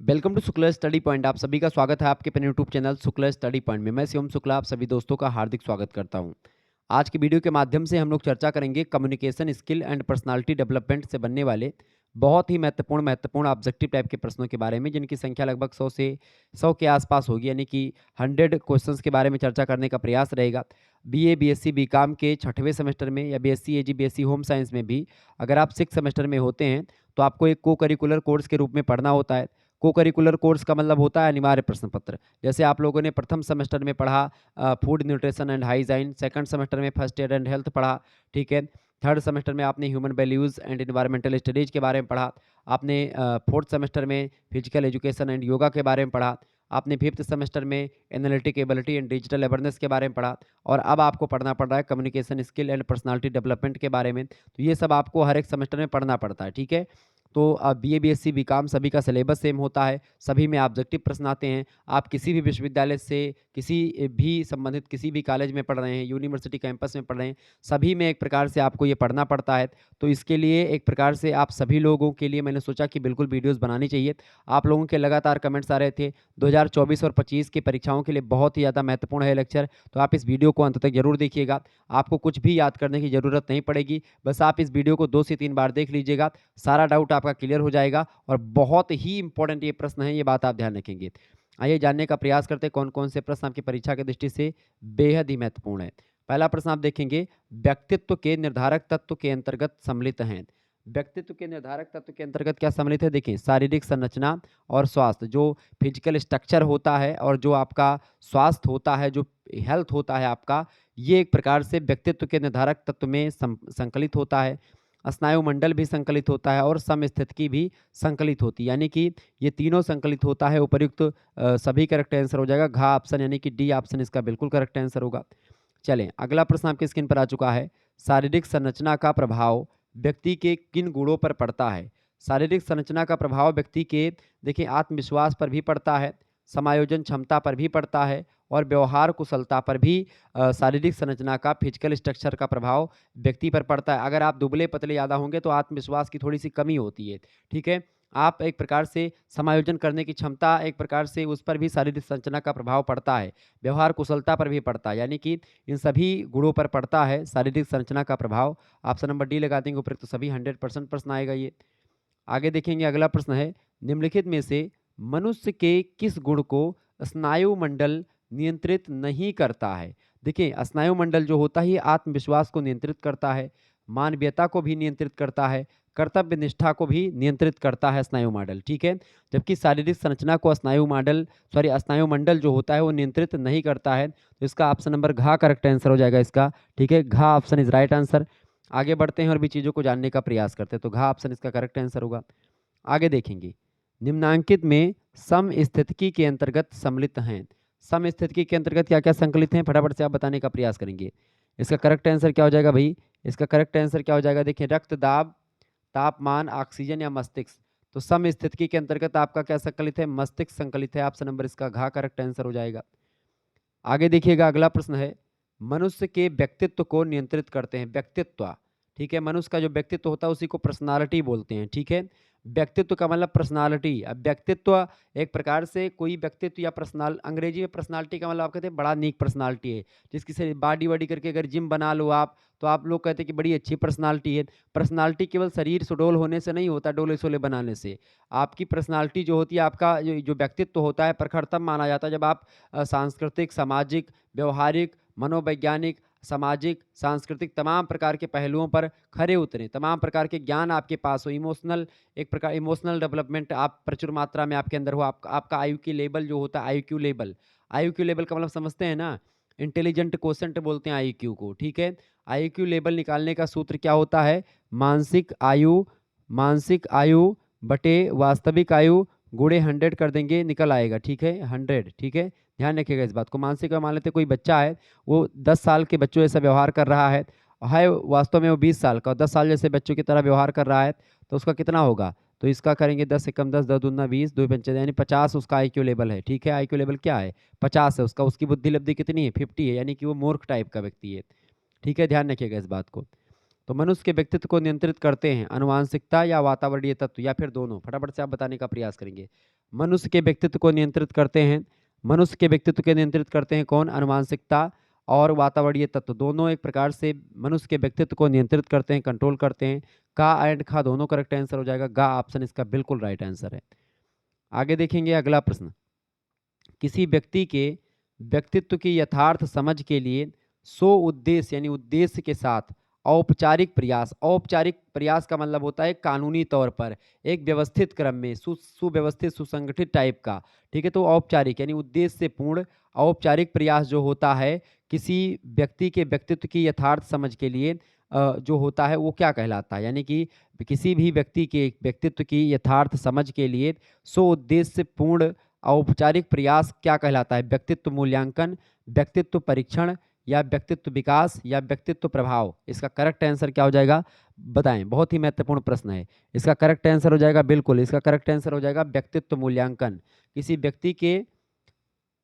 Welcome to Shukla study point. आप सभी का स्वागत है आपके अपने YouTube channel Shukla study point में। मैं शिवम शुक्ला आप सभी दोस्तों का हार्दिक स्वागत करता हूं। आज की वीडियो के माध्यम से हम लोग चर्चा करेंगे communication skill and personality development से बनने वाले बहुत ही महत्वपूर्ण ऑब्जेक्टिव टाइप के प्रश्नों के बारे में, जिनकी संख्या लगभग 100 के आसपास होगी, यानी कि 100 क्वेश्चंस के बारे में चर्चा करने का प्रयास रहेगा। बीए, बीएससी, बीकॉम के छठवें सेमेस्टर में या बीएससी एजी, बीएससी होम साइंस में भी अगर आप 6 सेमेस्टर में होते हैं तो आपको एक को करिकुलर कोर्स के रूप में पढ़ना होता है। को करिकुलर कोर्स का मतलब होता है अनिवार्य प्रश्न पत्र। जैसे आप लोगों ने प्रथम सेमेस्टर में पढ़ा food nutrition and hygiene, second semester में फर्स्ट एड एंड हेल्थ पढ़ा, ठीक है। थर्ड सेमेस्टर में आपने human values and environmental studies के बारे में पढ़ा। आपने फोर्थ सेमेस्टर में फिजिकल एजुकेशन एंड योगा के बारे में पढ़ा। आपने फिफ्थ सेमेस्टर में analytic ability and digital awareness के बारे में पढ़ा। और अब आपको पढ़ना पड़ रहा है communication skill and personality development के बारे में। तो ये सब आपको हर एक सेमेस्टर में पढ़ना पड़ता है, ठीक है। तो बीए, बीएससी, बीकॉम सभी का सिलेबस सेम होता है, सभी में ऑब्जेक्टिव प्रश्न आते हैं। आप किसी भी विश्वविद्यालय से, किसी भी संबंधित किसी भी कॉलेज में पढ़ रहे हैं, यूनिवर्सिटी कैंपस में पढ़ रहे हैं, सभी में एक प्रकार से आपको ये पढ़ना पड़ता है। तो इसके लिए एक प्रकार से आप सभी लोगों के लिए मैंने सोचा कि बिल्कुल वीडियोज़ बनानी चाहिए। आप लोगों के लगातार कमेंट्स आ रहे थे, 2024 और 25 की परीक्षाओं के लिए बहुत ही ज़्यादा महत्वपूर्ण है लेक्चर, तो आप इस वीडियो को अंत तक ज़रूर देखिएगा। आपको कुछ भी याद करने की ज़रूरत नहीं पड़ेगी, बस आप इस वीडियो को 2 से 3 बार देख लीजिएगा, सारा डाउट आपका क्लियर हो जाएगा। और बहुत ही इंपॉर्टेंट ये प्रश्न है, ये बात आप ध्यान रखेंगे। आइए जानने का प्रयास करते हैं कौन कौन से प्रश्न आपकी परीक्षा की दृष्टि से बेहद ही महत्वपूर्ण है। पहला प्रश्न आप देखेंगे, व्यक्तित्व के निर्धारक तत्व के अंतर्गत सम्मिलित हैं। व्यक्तित्व के निर्धारक तत्व के अंतर्गत क्या सम्मिलित है, देखिए शारीरिक संरचना और स्वास्थ्य। जो फिजिकल स्ट्रक्चर होता है और जो आपका स्वास्थ्य होता है, जो हेल्थ होता है आपका, ये एक प्रकार से व्यक्तित्व के निर्धारक तत्व में संकलित होता है। स्नायुमंडल भी संकलित होता है और समस्थितिकी भी संकलित होती है, यानी कि ये तीनों संकलित होता है। उपर्युक्त सभी करेक्ट आंसर हो जाएगा। घ ऑप्शन यानी कि डी ऑप्शन इसका बिल्कुल करेक्ट आंसर होगा। चलें, अगला प्रश्न आपकी स्क्रीन पर आ चुका है। शारीरिक संरचना का प्रभाव व्यक्ति के किन गुणों पर पड़ता है? शारीरिक संरचना का प्रभाव व्यक्ति के, देखिए, आत्मविश्वास पर भी पड़ता है, समायोजन क्षमता पर भी पड़ता है और व्यवहार कुशलता पर भी शारीरिक संरचना का, फिजिकल स्ट्रक्चर का प्रभाव व्यक्ति पर पड़ता है। अगर आप दुबले पतले ज़्यादा होंगे तो आत्मविश्वास की थोड़ी सी कमी होती है, ठीक है। आप एक प्रकार से समायोजन करने की क्षमता, एक प्रकार से उस पर भी शारीरिक संरचना का प्रभाव पड़ता है। व्यवहार कुशलता पर भी पड़ता है, यानी कि इन सभी गुणों पर पड़ता है शारीरिक संरचना का प्रभाव। ऑप्शन नंबर डी लगा देंगे ऊपर तो सभी 100% प्रश्न आएगा ये। आगे देखेंगे, अगला प्रश्न है, निम्नलिखित में से मनुष्य के किस गुण को स्नायुमंडल नियंत्रित नहीं करता है? देखिए, स्नायुमंडल जो होता है ये आत्मविश्वास को नियंत्रित करता है, मानवीयता को भी नियंत्रित करता है, कर्तव्य निष्ठा को भी नियंत्रित करता है स्नायुमंडल, ठीक है। जबकि शारीरिक संरचना को स्नायुमंडल जो होता है वो नियंत्रित नहीं करता है। तो इसका ऑप्शन नंबर घ करेक्ट आंसर हो जाएगा इसका, ठीक है। घ ऑप्शन इज राइट आंसर। आगे बढ़ते हैं और भी चीज़ों को जानने का प्रयास करते हैं, तो घ ऑप्शन इसका करेक्ट आंसर होगा। आगे देखेंगे, निम्नांकित में समस्थितिकी के अंतर्गत सम्मिलित हैं। समस्थितिकी के अंतर्गत क्या क्या संकलित हैं, फटाफट से आप बताने का प्रयास करेंगे। इसका करेक्ट आंसर क्या हो जाएगा भाई? इसका करेक्ट आंसर क्या हो जाएगा? देखिए, रक्तदाब, तापमान, ऑक्सीजन या मस्तिष्क। तो समस्थितिकी के अंतर्गत आपका क्या संकलित है? मस्तिष्क संकलित है। ऑप्शन नंबर इसका घ करेक्ट आंसर हो जाएगा। आगे देखिएगा, अगला प्रश्न है, मनुष्य के व्यक्तित्व को नियंत्रित करते हैं। व्यक्तित्व, ठीक है, मनुष्य का जो व्यक्तित्व होता है उसी को पर्सनालिटी बोलते हैं, ठीक है। व्यक्तित्व का मतलब पर्सनालिटी। अब व्यक्तित्व एक प्रकार से कोई व्यक्तित्व या अंग्रेजी में पर्सनालिटी का मतलब आप कहते हैं बड़ा नीक पर्सनालिटी है, जिसकी से बॉडी वॉडी करके अगर जिम बना लो आप, तो आप लोग कहते हैं कि बड़ी अच्छी पर्सनालिटी है। पर्सनालिटी केवल शरीर सुडौल होने से नहीं होता, डोले सोले बनाने से। आपकी पर्सनालिटी जो होती है, आपका जो व्यक्तित्व होता है, प्रखर तब माना जाता है जब आप सांस्कृतिक, सामाजिक, व्यवहारिक, मनोवैज्ञानिक, सामाजिक, सांस्कृतिक तमाम प्रकार के पहलुओं पर खरे उतरें, तमाम प्रकार के ज्ञान आपके पास हो, एक प्रकार इमोशनल डेवलपमेंट आप प्रचुर मात्रा में आपके अंदर हो। आपका आईक्यू लेवल जो होता है, आईक्यू लेवल का मतलब समझते हैं ना? इंटेलिजेंट क्वोशेंट बोलते हैं आईक्यू को, ठीक है। आईक्यू लेवल निकालने का सूत्र क्या होता है? मानसिक आयु बटे वास्तविक आयु गुणे 100 कर देंगे, निकल आएगा, ठीक है, 100, ठीक है। ध्यान रखिएगा इस बात को। मानसिक मान लेते कोई बच्चा है, वो 10 साल के बच्चों जैसा व्यवहार कर रहा है वास्तव में वो 20 साल का, 10 साल जैसे बच्चों की तरह व्यवहार कर रहा है, तो उसका कितना होगा? तो इसका करेंगे 10 से कम 10, 10 दूना 20, 2 पंचे यानी 50 उसका आईक्यू लेवल है, ठीक है। आईक्यू लेवल क्या है? 50 है उसका। उसकी बुद्धि लब्धि कितनी है? 50 है, यानी कि वो मूर्ख टाइप का व्यक्ति है, ठीक है। ध्यान रखिएगा इस बात को। तो मनुष्य के व्यक्तित्व को नियंत्रित करते हैं आनुवांशिकता या वातावरणीय तत्व या फिर दोनों? फटाफट से आप बताने का प्रयास करेंगे। मनुष्य के व्यक्तित्व को नियंत्रित करते हैं। मनुष्य के व्यक्तित्व को नियंत्रित करते हैं कौन? अनुवांशिकता और वातावरणीय तत्व, दोनों एक प्रकार से मनुष्य के व्यक्तित्व को नियंत्रित करते हैं, कंट्रोल करते हैं। का एंड खा दोनों करेक्ट आंसर हो जाएगा। गा ऑप्शन इसका बिल्कुल राइट आंसर है। आगे देखेंगे अगला प्रश्न। किसी व्यक्ति के व्यक्तित्व की यथार्थ समझ के लिए सो उद्देश्य यानी उद्देश्य के साथ औपचारिक प्रयास, औपचारिक प्रयास का मतलब होता है कानूनी तौर पर, एक व्यवस्थित क्रम में, सुव्यवस्थित सुसंगठित टाइप का, ठीक है। तो औपचारिक यानी उद्देश्य से पूर्ण औपचारिक प्रयास जो होता है किसी व्यक्ति के व्यक्तित्व की यथार्थ समझ के लिए जो होता है वो क्या कहलाता है? यानी कि किसी भी व्यक्ति के व्यक्तित्व की यथार्थ समझ के लिए सो उद्देश्य पूर्ण औपचारिक प्रयास क्या कहलाता है? व्यक्तित्व मूल्यांकन, व्यक्तित्व परीक्षण या व्यक्तित्व विकास या व्यक्तित्व प्रभाव? इसका करेक्ट आंसर क्या हो जाएगा बताएं? बहुत ही महत्वपूर्ण प्रश्न है। इसका करेक्ट आंसर हो जाएगा बिल्कुल, इसका करेक्ट आंसर हो जाएगा व्यक्तित्व मूल्यांकन। किसी व्यक्ति के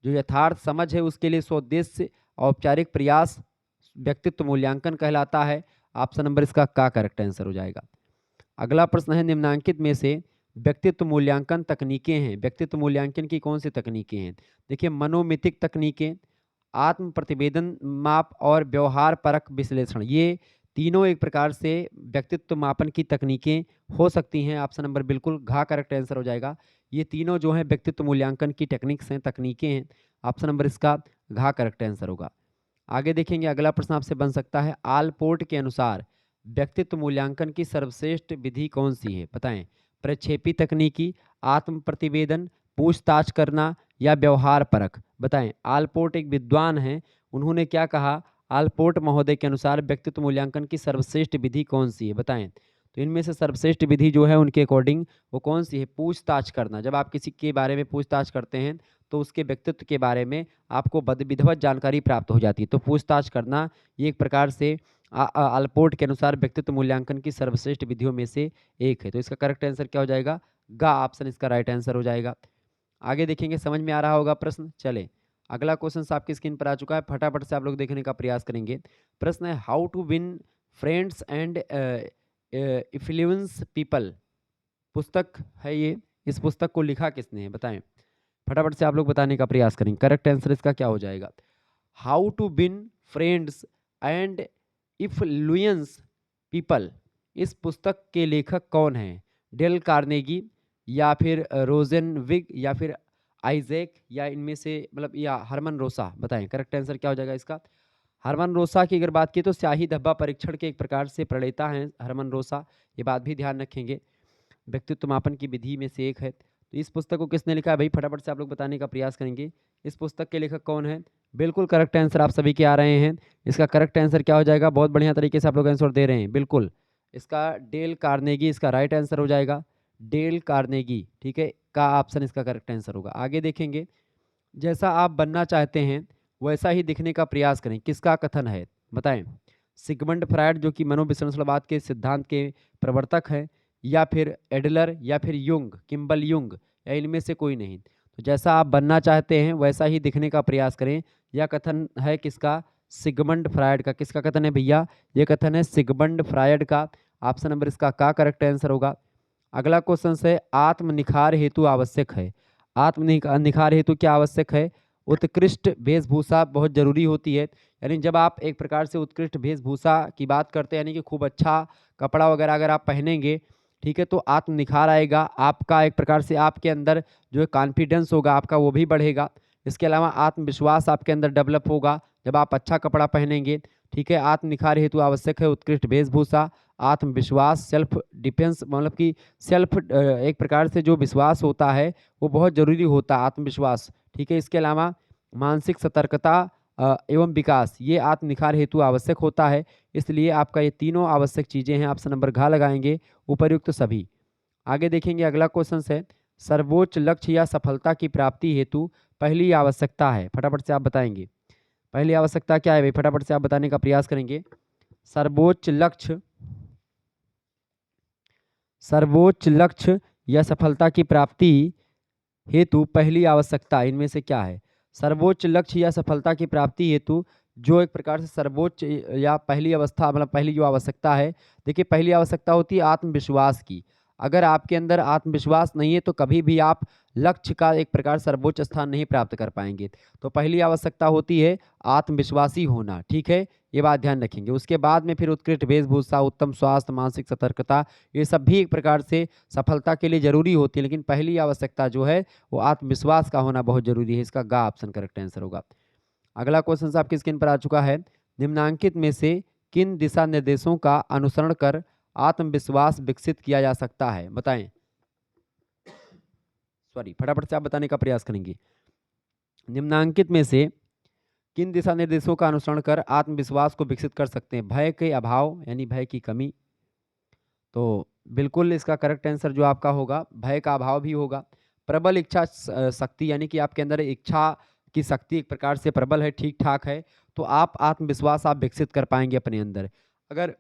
जो यथार्थ समझ है उसके लिए स्वोद्देश्य औपचारिक प्रयास व्यक्तित्व मूल्यांकन कहलाता है। ऑप्शन नंबर इसका का करेक्ट आंसर हो जाएगा। अगला प्रश्न है निम्नलिखित में से व्यक्तित्व मूल्यांकन तकनीकें हैं, व्यक्तित्व मूल्यांकन की कौन सी तकनीकें हैं? देखिए, मनोमितिक तकनीकें, आत्म प्रतिवेदन माप और व्यवहार परक विश्लेषण, ये तीनों एक प्रकार से व्यक्तित्व मापन की तकनीकें हो सकती हैं। ऑप्शन नंबर बिल्कुल घा करेक्ट आंसर हो जाएगा। ये तीनों जो हैं व्यक्तित्व मूल्यांकन की टेक्निक्स हैं, तकनीकें हैं। ऑप्शन नंबर इसका घा करेक्ट आंसर होगा। आगे देखेंगे अगला प्रश्न आपसे बन सकता है, आलपोर्ट के अनुसार व्यक्तित्व मूल्यांकन की सर्वश्रेष्ठ विधि कौन सी है? बताएं। प्रक्षेपी तकनीकी, आत्म प्रतिवेदन, पूछताछ करना या व्यवहार परख? बताएं। आलपोर्ट एक विद्वान हैं, उन्होंने क्या कहा? आलपोर्ट महोदय के अनुसार व्यक्तित्व मूल्यांकन की सर्वश्रेष्ठ विधि कौन सी है? बताएं। तो इनमें से सर्वश्रेष्ठ विधि जो है उनके अकॉर्डिंग वो कौन सी है? पूछताछ करना। जब आप किसी के बारे में पूछताछ करते हैं तो उसके व्यक्तित्व के बारे में आपको विधिवत जानकारी प्राप्त हो जाती है। तो पूछताछ करना ये एक प्रकार से आलपोर्ट के अनुसार व्यक्तित्व मूल्यांकन की सर्वश्रेष्ठ विधियों में से एक है। तो इसका करेक्ट आंसर क्या हो जाएगा? गा ऑप्शन इसका राइट आंसर हो जाएगा। आगे देखेंगे, समझ में आ रहा होगा प्रश्न। चले अगला क्वेश्चन आपकी स्क्रीन पर आ चुका है, फटाफट से आप लोग देखने का प्रयास करेंगे। प्रश्न है, how to win friends and influence people. पुस्तक है ये, इस पुस्तक को लिखा किसने है? बताएं। फटाफट से आप लोग बताने का प्रयास करेंगे। करेक्ट आंसर इसका क्या हो जाएगा? How to win friends and influence people. इस पुस्तक के लेखक कौन हैं? डेल कार्नेगी या फिर रोजेनविग या फिर आइजैक या इनमें से मतलब या हरमन रोसा? बताएं करेक्ट आंसर क्या हो जाएगा इसका। हरमन रोसा की अगर बात की तो स्याही धब्बा परीक्षण के एक प्रकार से प्रणेता हैं हरमन रोसा, ये बात भी ध्यान रखेंगे। व्यक्तित्व मापन की विधि में से एक है। तो इस पुस्तक को किसने लिखा है भाई? फटाफट से आप लोग बताने का प्रयास करेंगे। इस पुस्तक के लेखक कौन है? बिल्कुल करेक्ट आंसर आप सभी के आ रहे हैं। इसका करेक्ट आंसर क्या हो जाएगा? बहुत बढ़िया तरीके से आप लोग आंसर दे रहे हैं। बिल्कुल इसका डेल कार्नेगी इसका राइट आंसर हो जाएगा। डेल कार्नेगी, ठीक है, का ऑप्शन इसका करेक्ट आंसर होगा। आगे देखेंगे, जैसा आप बनना चाहते हैं वैसा ही दिखने का प्रयास करें, किसका कथन है? बताएं। सिगमंड फ्रायड जो कि मनोविश्लेषणवाद के सिद्धांत के प्रवर्तक हैं, या फिर एडलर या फिर युंग, किम्बल युंग, या इनमें से कोई नहीं। तो जैसा आप बनना चाहते हैं वैसा ही दिखने का प्रयास करें, यह कथन है किसका? सिगमंड फ्रायड का। किसका कथन है भैया? यह कथन है सिगमंड फ्रायड का। ऑप्शन नंबर इसका का करेक्ट आंसर होगा। अगला क्वेश्चन है, आत्म निखार हेतु आवश्यक है। आत्म निखार हेतु क्या आवश्यक है? उत्कृष्ट वेशभूषा बहुत जरूरी होती है। यानी जब आप एक प्रकार से उत्कृष्ट वेशभूषा की बात करते हैं, यानी कि खूब अच्छा कपड़ा वगैरह अगर आप पहनेंगे, ठीक है, तो आत्म निखार आएगा आपका, एक प्रकार से आपके अंदर जो कॉन्फिडेंस होगा आपका वो भी बढ़ेगा। इसके अलावा आत्मविश्वास आपके अंदर डेवलप होगा जब आप अच्छा कपड़ा पहनेंगे, ठीक है। आत्म निखार हेतु आवश्यक है उत्कृष्ट वेशभूषा, आत्मविश्वास, सेल्फ डिफेंस, मतलब कि सेल्फ एक प्रकार से जो विश्वास होता है वो बहुत ज़रूरी होता है, आत्मविश्वास, ठीक है। इसके अलावा मानसिक सतर्कता एवं विकास, ये आत्म निखार हेतु आवश्यक होता है। इसलिए आपका ये तीनों आवश्यक चीज़ें हैं, ऑप्शन नंबर घा लगाएंगे, उपर्युक्त सभी। आगे देखेंगे अगला क्वेश्चन है, सर्वोच्च लक्ष्य या सफलता की प्राप्ति हेतु पहली आवश्यकता है। फटाफट से आप बताएंगे पहली आवश्यकता क्या है भाई? फटाफट से आप बताने का प्रयास करेंगे। सर्वोच्च लक्ष्य या सफलता की प्राप्ति हेतु पहली आवश्यकता इनमें से क्या है? सर्वोच्च लक्ष्य या सफलता की प्राप्ति हेतु जो एक प्रकार से सर्वोच्च या पहली अवस्था, मतलब पहली जो आवश्यकता है, देखिए पहली आवश्यकता होती है आत्मविश्वास की। अगर आपके अंदर आत्मविश्वास नहीं है तो कभी भी आप लक्ष्य का एक प्रकार सर्वोच्च स्थान नहीं प्राप्त कर पाएंगे। तो पहली आवश्यकता होती है आत्मविश्वासी होना, ठीक है, ये बात ध्यान रखेंगे। उसके बाद में फिर उत्कृष्ट वेशभूषा, उत्तम स्वास्थ्य, मानसिक सतर्कता, ये सब भी एक प्रकार से सफलता के लिए जरूरी होती है, लेकिन पहली आवश्यकता जो है वो आत्मविश्वास का होना बहुत जरूरी है। इसका गा ऑप्शन करेक्ट आंसर होगा। अगला क्वेश्चन आपकी स्क्रीन पर आ चुका है। निम्नांकित में से किन दिशा निर्देशों का अनुसरण कर आत्मविश्वास विकसित किया जा सकता है, बताएं। सॉरी, फटाफट से आप बताने का प्रयास करेंगे। निम्नांकित में से किन दिशा निर्देशों का अनुसरण कर आत्मविश्वास को विकसित कर सकते हैं। भय के अभाव यानी भय की कमी, तो बिल्कुल इसका करेक्ट आंसर जो आपका होगा भय का अभाव भी होगा। प्रबल इच्छा शक्ति यानी कि आपके अंदर इच्छा की शक्ति एक प्रकार से प्रबल है, ठीक ठाक है, तो आप आत्मविश्वास आप विकसित कर पाएंगे अपने अंदर। अगर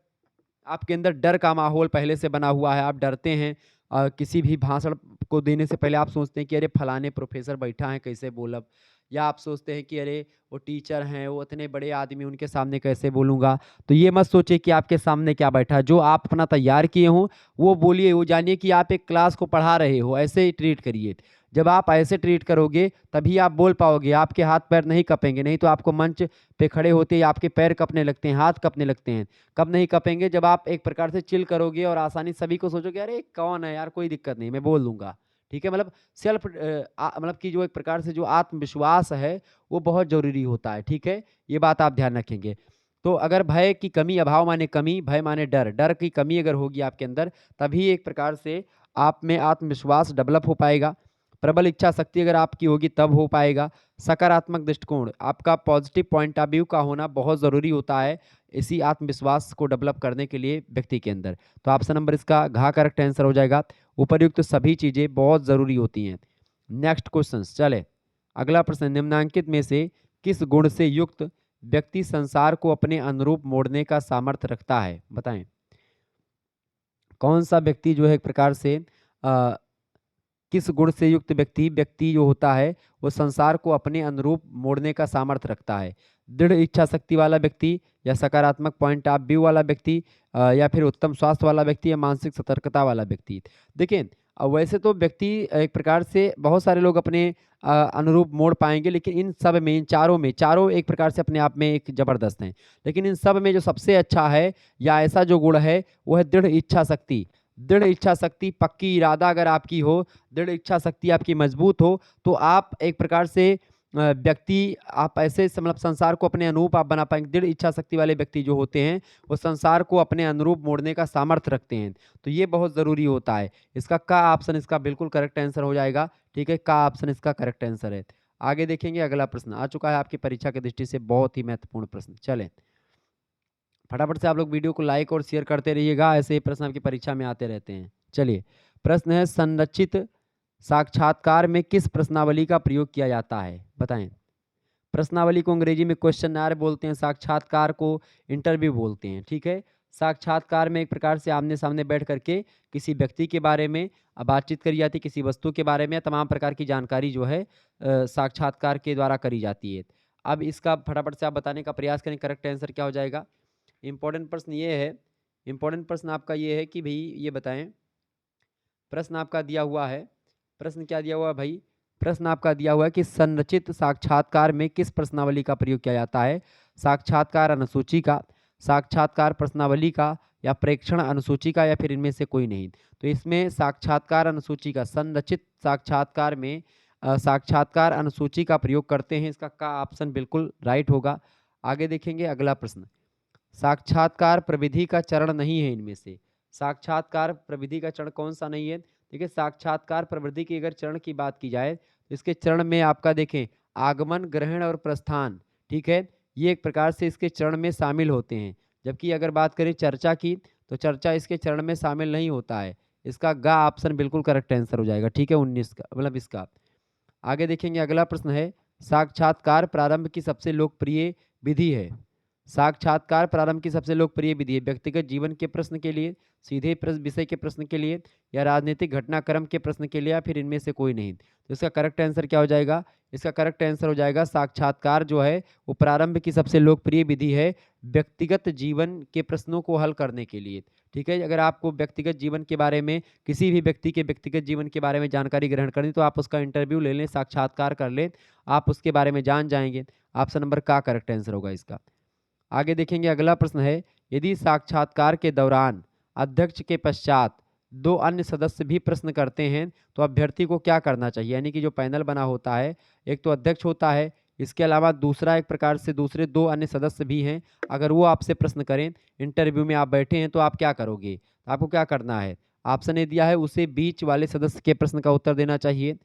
आपके अंदर डर का माहौल पहले से बना हुआ है, आप डरते हैं, किसी भी भाषण को देने से पहले आप सोचते हैं कि अरे फलाने प्रोफेसर बैठा है कैसे बोलब, या आप सोचते हैं कि अरे वो टीचर हैं, वो इतने बड़े आदमी, उनके सामने कैसे बोलूँगा। तो ये मत सोचिए कि आपके सामने क्या बैठा है, जो आप अपना तैयार किए हों वो बोलिए, वो जानिए कि आप एक क्लास को पढ़ा रहे हो, ऐसे ही ट्रीट करिए। जब आप ऐसे ट्रीट करोगे तभी आप बोल पाओगे, आपके हाथ पैर नहीं कपेंगे, नहीं तो आपको मंच पे खड़े होते ही आपके पैर कपने लगते हैं, हाथ कपने लगते हैं। कब नहीं कपेंगे, जब आप एक प्रकार से चिल करोगे और आसानी सभी को सोचोगे अरे कौन है यार, कोई दिक्कत नहीं, मैं बोल दूंगा, ठीक है। मतलब सेल्फ मतलब कि जो एक प्रकार से जो आत्मविश्वास है वो बहुत जरूरी होता है, ठीक है, ये बात आप ध्यान रखेंगे। तो अगर भय की कमी, अभाव माने कमी, भय माने डर, डर की कमी अगर होगी आपके अंदर तभी एक प्रकार से आप में आत्मविश्वास डेवलप हो पाएगा। प्रबल इच्छा शक्ति अगर आपकी होगी तब हो पाएगा। सकारात्मक दृष्टिकोण, आपका पॉजिटिव पॉइंट ऑफ व्यू का होना बहुत ज़रूरी होता है इसी आत्मविश्वास को डेवलप करने के लिए व्यक्ति के अंदर। तो ऑप्शन नंबर इसका घ करेक्ट आंसर हो जाएगा। उपर्युक्त सभी चीज़ें बहुत ज़रूरी होती हैं। नेक्स्ट क्वेश्चन चले। अगला प्रश्न, निम्नांकित में से किस गुण से युक्त व्यक्ति संसार को अपने अनुरूप मोड़ने का सामर्थ्य रखता है, बताएं। कौन सा व्यक्ति जो है एक प्रकार से किस गुण से युक्त व्यक्ति व्यक्ति जो होता है वो संसार को अपने अनुरूप मोड़ने का सामर्थ्य रखता है। दृढ़ इच्छा शक्ति वाला व्यक्ति, या सकारात्मक पॉइंट ऑफ व्यू वाला व्यक्ति, या फिर उत्तम स्वास्थ्य वाला व्यक्ति, या मानसिक सतर्कता वाला व्यक्ति। देखिए वैसे तो व्यक्ति एक प्रकार से बहुत सारे लोग अपने अनुरूप मोड़ पाएंगे, लेकिन इन सब में, इन चारों में, चारों एक प्रकार से अपने आप में एक जबरदस्त हैं, लेकिन इन सब में जो सबसे अच्छा है या ऐसा जो गुण है वो है दृढ़ इच्छा शक्ति। दृढ़ इच्छा शक्ति, पक्की इरादा अगर आपकी हो, दृढ़ इच्छा शक्ति आपकी मजबूत हो, तो आप एक प्रकार से व्यक्ति, आप ऐसे मतलब संसार को अपने अनुरूप आप बना पाएंगे। दृढ़ इच्छा शक्ति वाले व्यक्ति जो होते हैं वो संसार को अपने अनुरूप मोड़ने का सामर्थ्य रखते हैं, तो ये बहुत ज़रूरी होता है। इसका का ऑप्शन इसका बिल्कुल करेक्ट आंसर हो जाएगा, ठीक है, का ऑप्शन इसका करेक्ट आंसर है। आगे देखेंगे, अगला प्रश्न आ चुका है आपकी परीक्षा की दृष्टि से बहुत ही महत्वपूर्ण प्रश्न। चलें फटाफट से आप लोग वीडियो को लाइक और शेयर करते रहिएगा, ऐसे ही प्रश्न आपकी परीक्षा में आते रहते हैं। चलिए, प्रश्न है संरचित साक्षात्कार में किस प्रश्नावली का प्रयोग किया जाता है, बताएं। प्रश्नावली को अंग्रेजी में क्वेश्चनर बोलते हैं, साक्षात्कार को इंटरव्यू बोलते हैं, ठीक है। साक्षात्कार में एक प्रकार से आमने सामने बैठ करके किसी व्यक्ति के बारे में बातचीत करी जाती है, किसी वस्तु के बारे में, तमाम प्रकार की जानकारी जो है साक्षात्कार के द्वारा करी जाती है। अब इसका फटाफट से आप बताने का प्रयास करें, करेक्ट आंसर क्या हो जाएगा। इंपॉर्टेंट प्रश्न ये है, इंपॉर्टेंट प्रश्न आपका ये है कि भाई ये बताएं, प्रश्न आपका दिया हुआ है, प्रश्न क्या दिया हुआ है भाई, प्रश्न आपका दिया हुआ है कि संरचित साक्षात्कार में किस प्रश्नावली का प्रयोग किया जाता है। साक्षात्कार अनुसूची का, साक्षात्कार प्रश्नावली का, या प्रेक्षण अनुसूची का, या फिर इनमें से कोई नहीं। तो इसमें साक्षात्कार अनुसूची का, संरचित साक्षात्कार में साक्षात्कार अनुसूची का प्रयोग करते हैं, इसका का ऑप्शन बिल्कुल राइट होगा। आगे देखेंगे अगला प्रश्न, साक्षात्कार प्रविधि का चरण नहीं है इनमें से। साक्षात्कार प्रविधि का चरण कौन सा नहीं है, देखिए साक्षात्कार प्रवृत्ति की अगर चरण की बात की जाए तो इसके चरण में आपका देखें आगमन, ग्रहण और प्रस्थान, ठीक है, ये एक प्रकार से इसके चरण में शामिल होते हैं। जबकि अगर बात करें चर्चा की तो चर्चा इसके चरण में शामिल नहीं होता है। इसका गा ऑप्शन बिल्कुल करेक्ट आंसर हो जाएगा, ठीक है, 19 का मतलब इसका। आगे देखेंगे अगला प्रश्न है, साक्षात्कार प्रारंभ की सबसे लोकप्रिय विधि है। साक्षात्कार प्रारंभ की सबसे लोकप्रिय विधि है व्यक्तिगत जीवन के प्रश्न के लिए, सीधे विषय के प्रश्न के लिए, या राजनीतिक घटनाक्रम के प्रश्न के लिए, या फिर इनमें से कोई नहीं। तो इसका करेक्ट आंसर क्या हो जाएगा? इसका करेक्ट आंसर हो जाएगा साक्षात्कार जो है वो प्रारंभ की सबसे लोकप्रिय विधि है व्यक्तिगत जीवन के प्रश्नों को हल करने के लिए। ठीक है, अगर आपको व्यक्तिगत जीवन के बारे में, किसी भी व्यक्ति के व्यक्तिगत जीवन के बारे में जानकारी ग्रहण करनी तो आप उसका इंटरव्यू ले लें, साक्षात्कार कर लें, आप उसके बारे में जान जाएंगे। ऑप्शन नंबर का करेक्ट आंसर होगा इसका। आगे देखेंगे, अगला प्रश्न है, यदि साक्षात्कार के दौरान अध्यक्ष के पश्चात दो अन्य सदस्य भी प्रश्न करते हैं तो अभ्यर्थी को क्या करना चाहिए? यानी कि जो पैनल बना होता है, एक तो अध्यक्ष होता है, इसके अलावा दूसरा एक प्रकार से दूसरे दो अन्य सदस्य भी हैं, अगर वो आपसे प्रश्न करें, इंटरव्यू में आप बैठे हैं, तो आप क्या करोगे? आपको क्या करना है? ऑप्शन ए दिया है, उसे बीच वाले सदस्य के प्रश्न का उत्तर देना चाहिए,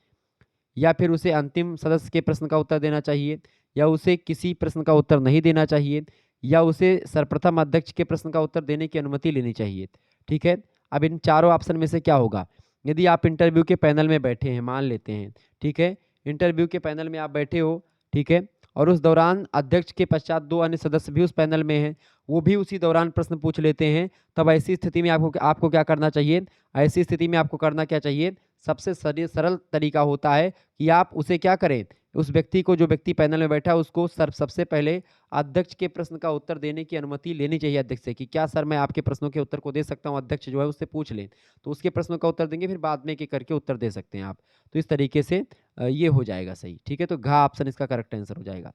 या फिर उसे अंतिम सदस्य के प्रश्न का उत्तर देना चाहिए, या उसे किसी प्रश्न का उत्तर नहीं देना चाहिए, या उसे सर्वप्रथम अध्यक्ष के प्रश्न का उत्तर देने की अनुमति लेनी चाहिए। ठीक है, अब इन चारों ऑप्शन में से क्या होगा? यदि आप इंटरव्यू के पैनल में बैठे हैं, मान लेते हैं, ठीक है, इंटरव्यू के पैनल में आप बैठे हो, ठीक है, और उस दौरान अध्यक्ष के पश्चात दो अन्य सदस्य भी उस पैनल में हैं, वो भी उसी दौरान प्रश्न पूछ लेते हैं, तब ऐसी स्थिति में आपको क्या करना चाहिए? ऐसी स्थिति में आपको करना क्या चाहिए? सबसे सरल तरीका होता है कि आप उसे क्या करें, उस व्यक्ति को, जो व्यक्ति पैनल में बैठा है, उसको सबसे पहले अध्यक्ष के प्रश्न का उत्तर देने की अनुमति लेनी चाहिए अध्यक्ष से, कि क्या सर मैं आपके प्रश्नों के उत्तर को दे सकता हूं? अध्यक्ष जो है उससे पूछ लें, तो उसके प्रश्नों का उत्तर देंगे, फिर बाद में एक एक करके उत्तर दे सकते हैं आप। तो इस तरीके से ये हो जाएगा सही। ठीक है, तो घ ऑप्शन इसका करेक्ट आंसर हो जाएगा।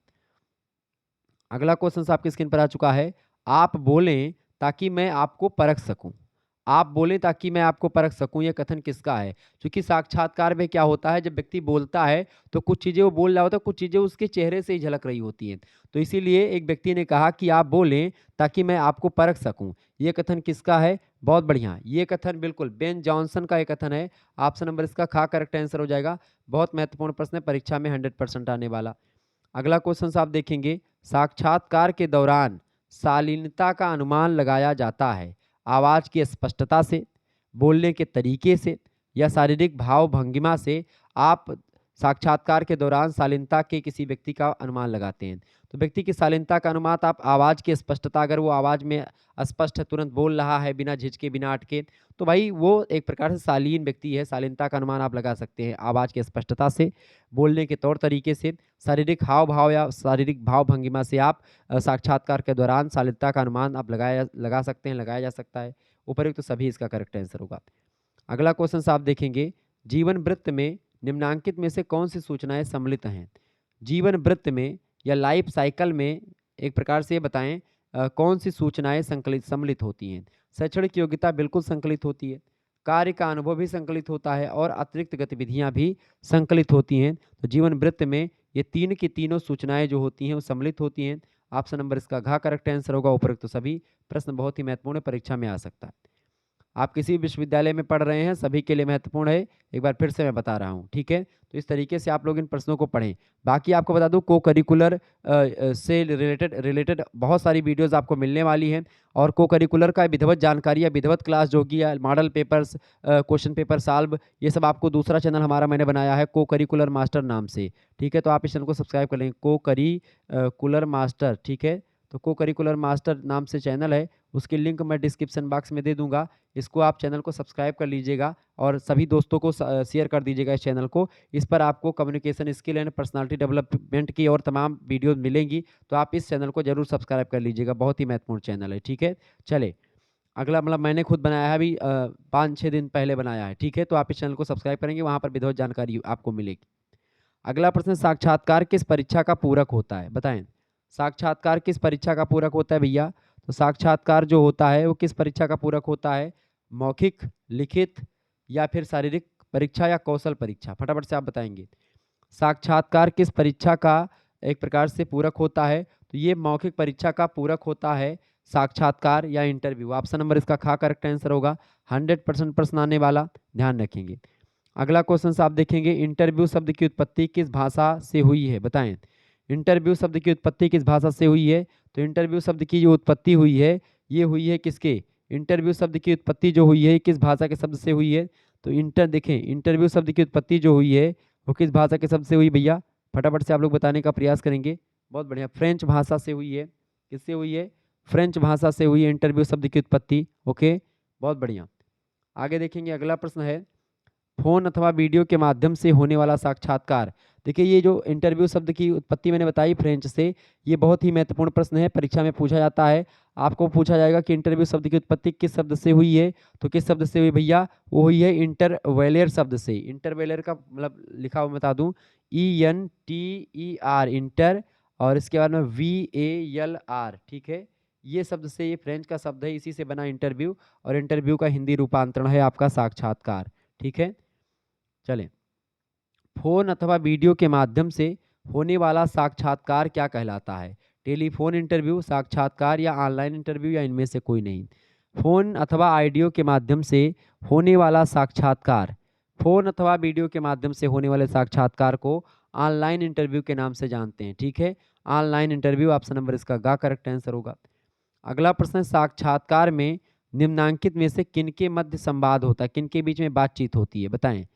अगला क्वेश्चन आपकी स्क्रीन पर आ चुका है, आप बोलें ताकि मैं आपको परख सकूं। आप बोलें ताकि मैं आपको परख सकूं, यह कथन किसका है? क्योंकि साक्षात्कार में क्या होता है, जब व्यक्ति बोलता है तो कुछ चीज़ें वो बोल रहा होता है, कुछ चीज़ें उसके चेहरे से ही झलक रही होती हैं। तो इसीलिए एक व्यक्ति ने कहा कि आप बोलें ताकि मैं आपको परख सकूं। ये कथन किसका है? बहुत बढ़िया, ये कथन बिल्कुल बेन जॉनसन का एक कथन है। ऑप्शन नंबर इसका खा करेक्ट आंसर हो जाएगा। बहुत महत्वपूर्ण प्रश्न है, परीक्षा में 100% आने वाला। अगला क्वेश्चन आप देखेंगे, साक्षात्कार के दौरान शालीनता का अनुमान लगाया जाता है आवाज़ की स्पष्टता से, बोलने के तरीके से, या शारीरिक भाव भंगिमा से। आप साक्षात्कार के दौरान शालीनता के किसी व्यक्ति का अनुमान लगाते हैं, तो व्यक्ति की शालीनता का अनुमान आप आवाज़ की स्पष्टता, अगर वो आवाज़ में स्पष्ट है, तुरंत बोल रहा है बिना झिझके बिना अटके, तो भाई वो एक प्रकार से शालीन व्यक्ति है। शालीनता का अनुमान आप लगा सकते हैं आवाज़ की स्पष्टता से, बोलने के तौर तरीके से, शारीरिक हाव भाव या शारीरिक भाव भंगिमा से। आप साक्षात्कार के दौरान शालीनता का अनुमान आप लगा सकते हैं, लगाया जा सकता है। उपयुक्त तो सभी इसका करेक्ट आंसर होगा। अगला क्वेश्चन आप देखेंगे, जीवन वृत्त में निम्नांकित में से कौन सी सूचनाएं सम्मिलित हैं? जीवन वृत्त में या लाइफ साइकिल में एक प्रकार से बताएं कौन सी सूचनाएं सम्मिलित होती हैं? शैक्षणिक योग्यता बिल्कुल संकलित होती है, कार्य का अनुभव भी संकलित होता है, और अतिरिक्त गतिविधियां भी संकलित होती हैं। तो जीवन वृत्त में ये तीन की तीनों सूचनाएं जो होती हैं वो सम्मिलित होती हैं। ऑप्शन नंबर इसका घ करेक्ट आंसर होगा। उपरोक्त तो सभी प्रश्न बहुत ही महत्वपूर्ण परीक्षा में आ सकता है। आप किसी विश्वविद्यालय में पढ़ रहे हैं, सभी के लिए महत्वपूर्ण है, एक बार फिर से मैं बता रहा हूँ। ठीक है, तो इस तरीके से आप लोग इन प्रश्नों को पढ़ें। बाकी आपको बता दूं, को करिकुलर से रिलेटेड बहुत सारी वीडियोस आपको मिलने वाली हैं, और को करिकुलर का विधिवत जानकारी या विधिवत क्लास जो कि model papers, question paper solve, ये सब आपको दूसरा चैनल हमारा मैंने बनाया है को करिकुलर मास्टर नाम से। ठीक है, तो आप इस चैनल को सब्सक्राइब कर लेंगे, को करिकुलर मास्टर। ठीक है, तो को करिकुलर मास्टर नाम से चैनल है, उसकी लिंक मैं डिस्क्रिप्शन बॉक्स में दे दूंगा। इसको आप चैनल को सब्सक्राइब कर लीजिएगा और सभी दोस्तों को शेयर कर दीजिएगा इस चैनल को। इस पर आपको communication skill and personality development की और तमाम वीडियो मिलेंगी, तो आप इस चैनल को जरूर सब्सक्राइब कर लीजिएगा, बहुत ही महत्वपूर्ण चैनल है। ठीक है, चले अगला, मतलब मैंने खुद बनाया है, अभी 5-6 दिन पहले बनाया है। ठीक है, तो आप इस चैनल को सब्सक्राइब करेंगे, वहाँ पर विधिवत जानकारी आपको मिलेगी। अगला प्रश्न, साक्षात्कार किस परीक्षा का पूरक होता है? बताएं, साक्षात्कार किस परीक्षा का पूरक होता है भैया? तो साक्षात्कार जो होता है वो किस परीक्षा का पूरक होता है? मौखिक, लिखित, या फिर शारीरिक परीक्षा, या कौशल परीक्षा? फटाफट से आप बताएंगे। साक्षात्कार किस परीक्षा का एक प्रकार से पूरक होता है? तो ये मौखिक परीक्षा का पूरक होता है, साक्षात्कार या इंटरव्यू। ऑप्शन नंबर इसका खा करेक्ट आंसर होगा। 100% प्रश्न आने वाला, ध्यान रखेंगे। अगला क्वेश्चन आप देखेंगे, इंटरव्यू शब्द की उत्पत्ति किस भाषा से हुई है? बताएं, इंटरव्यू शब्द की उत्पत्ति किस भाषा से हुई है? तो इंटरव्यू शब्द की जो उत्पत्ति हुई है, ये हुई है किसके? इंटरव्यू शब्द की उत्पत्ति जो हुई है किस भाषा के शब्द से हुई है? तो देखें, इंटरव्यू शब्द की उत्पत्ति जो हुई है वो किस भाषा के शब्द से हुई भैया? फटाफट से आप लोग बताने का प्रयास करेंगे। बहुत बढ़िया, फ्रेंच भाषा से हुई है। किससे हुई है? फ्रेंच भाषा से हुई है इंटरव्यू शब्द की उत्पत्ति। ओके, बहुत बढ़िया। आगे देखेंगे, अगला प्रश्न है फ़ोन अथवा वीडियो के माध्यम से होने वाला साक्षात्कार। देखिए, ये जो इंटरव्यू शब्द की उत्पत्ति मैंने बताई फ्रेंच से, ये बहुत ही महत्वपूर्ण प्रश्न है, परीक्षा में पूछा जाता है। आपको पूछा जाएगा कि इंटरव्यू शब्द की उत्पत्ति किस शब्द से हुई है, तो किस शब्द से हुई भैया? वो हुई है इंटरवेलियर शब्द से। इंटरवेलियर का मतलब लिखा हुआ बता दूं, ENTER, इंटर, और इसके बाद में VALR, ठीक है। ये शब्द से, ये फ्रेंच का शब्द है, इसी से बना इंटरव्यू, और इंटरव्यू का हिंदी रूपांतरण है आपका साक्षात्कार, ठीक है। चलें, फोन अथवा वीडियो के माध्यम से होने वाला साक्षात्कार क्या कहलाता है? टेलीफोन इंटरव्यू, साक्षात्कार, या ऑनलाइन इंटरव्यू, या इनमें से कोई नहीं? फोन अथवा ऑडियो के माध्यम से होने वाला साक्षात्कार, फोन अथवा वीडियो के माध्यम से होने वाले साक्षात्कार को ऑनलाइन इंटरव्यू के नाम से जानते हैं, ठीक है। ऑनलाइन इंटरव्यू, ऑप्शन नंबर इसका गा करेक्ट आंसर होगा। अगला प्रश्न है, साक्षात्कार में निम्नांकित में से किनके मध्य संवाद होता है, किनके बीच में बातचीत होती है, बताएं।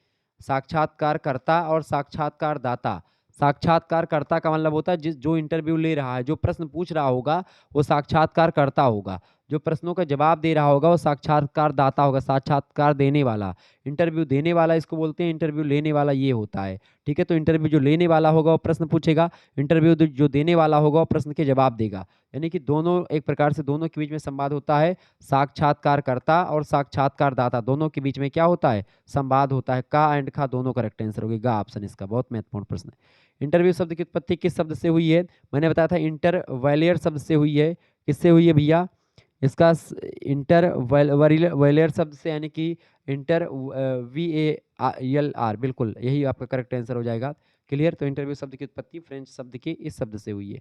साक्षात्कारकर्ता और साक्षात्कारदाता। साक्षात्कारकर्ता का मतलब होता है जिस जो इंटरव्यू ले रहा है, जो प्रश्न पूछ रहा होगा वो साक्षात्कारकर्ता होगा, जो प्रश्नों का जवाब दे रहा होगा वो साक्षात्कारदाता होगा, साक्षात्कार देने वाला। इंटरव्यू देने वाला इसको बोलते हैं, इंटरव्यू लेने वाला ये होता है, ठीक है। तो इंटरव्यू जो लेने वाला होगा वो प्रश्न पूछेगा, इंटरव्यू जो देने वाला होगा वो प्रश्न के जवाब देगा। यानी कि दोनों एक प्रकार से दोनों के बीच में संवाद होता है। साक्षात्कारकर्ता और साक्षात्कारदाता दोनों के बीच में क्या होता है? संवाद होता है। का एंड खा दोनों करेक्ट आंसर होगी, गा ऑप्शन इसका, बहुत महत्वपूर्ण प्रश्न है। इंटरव्यू शब्द की उत्पत्ति किस शब्द से हुई है? मैंने बताया था इंटरवेलियर शब्द से हुई है। किससे हुई है भैया? इसका इंटरवेलियर शब्द से, यानी कि इंटर VALR, बिल्कुल यही आपका करेक्ट आंसर हो जाएगा। क्लियर? तो इंटरव्यू शब्द की उत्पत्ति फ्रेंच शब्द के इस शब्द से हुई है।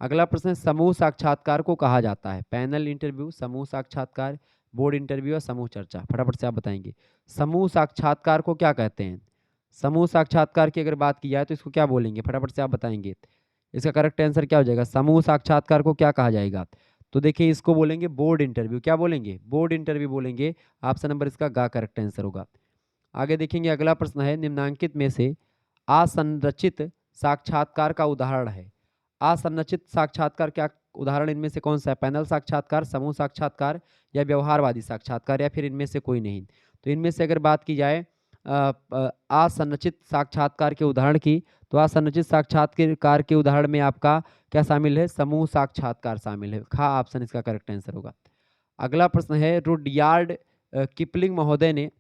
अगला प्रश्न है, समूह साक्षात्कार को कहा जाता है? पैनल इंटरव्यू, समूह साक्षात्कार, बोर्ड इंटरव्यू, या समूह चर्चा? फटाफट से आप बताएंगे। समूह साक्षात्कार को क्या कहते हैं? समूह साक्षात्कार की अगर बात की जाए तो इसको क्या बोलेंगे? फटाफट से आप बताएंगे। इसका करेक्ट आंसर क्या हो जाएगा? समूह साक्षात्कार को क्या कहा जाएगा? तो देखिए, इसको बोलेंगे बोर्ड इंटरव्यू। क्या बोलेंगे? बोर्ड इंटरव्यू बोलेंगे। ऑप्शन नंबर इसका गा करेक्ट आंसर होगा। आगे देखेंगे, अगला प्रश्न है, निम्नांकित में से असंरचित साक्षात्कार का उदाहरण है? असंरचित साक्षात्कार क्या उदाहरण इनमें से कौन सा है? पैनल साक्षात्कार, समूह साक्षात्कार, या व्यवहारवादी साक्षात्कार, या फिर इनमें से कोई नहीं? तो इनमें से अगर बात की जाए असंरचित साक्षात्कार के उदाहरण की, तो असंरचित साक्षात्कार के उदाहरण में आपका क्या शामिल है? समूह साक्षात्कार शामिल है। खा ऑप्शन इसका करेक्ट आंसर होगा। अगला प्रश्न है, रुडयार्ड किपलिंग महोदय ने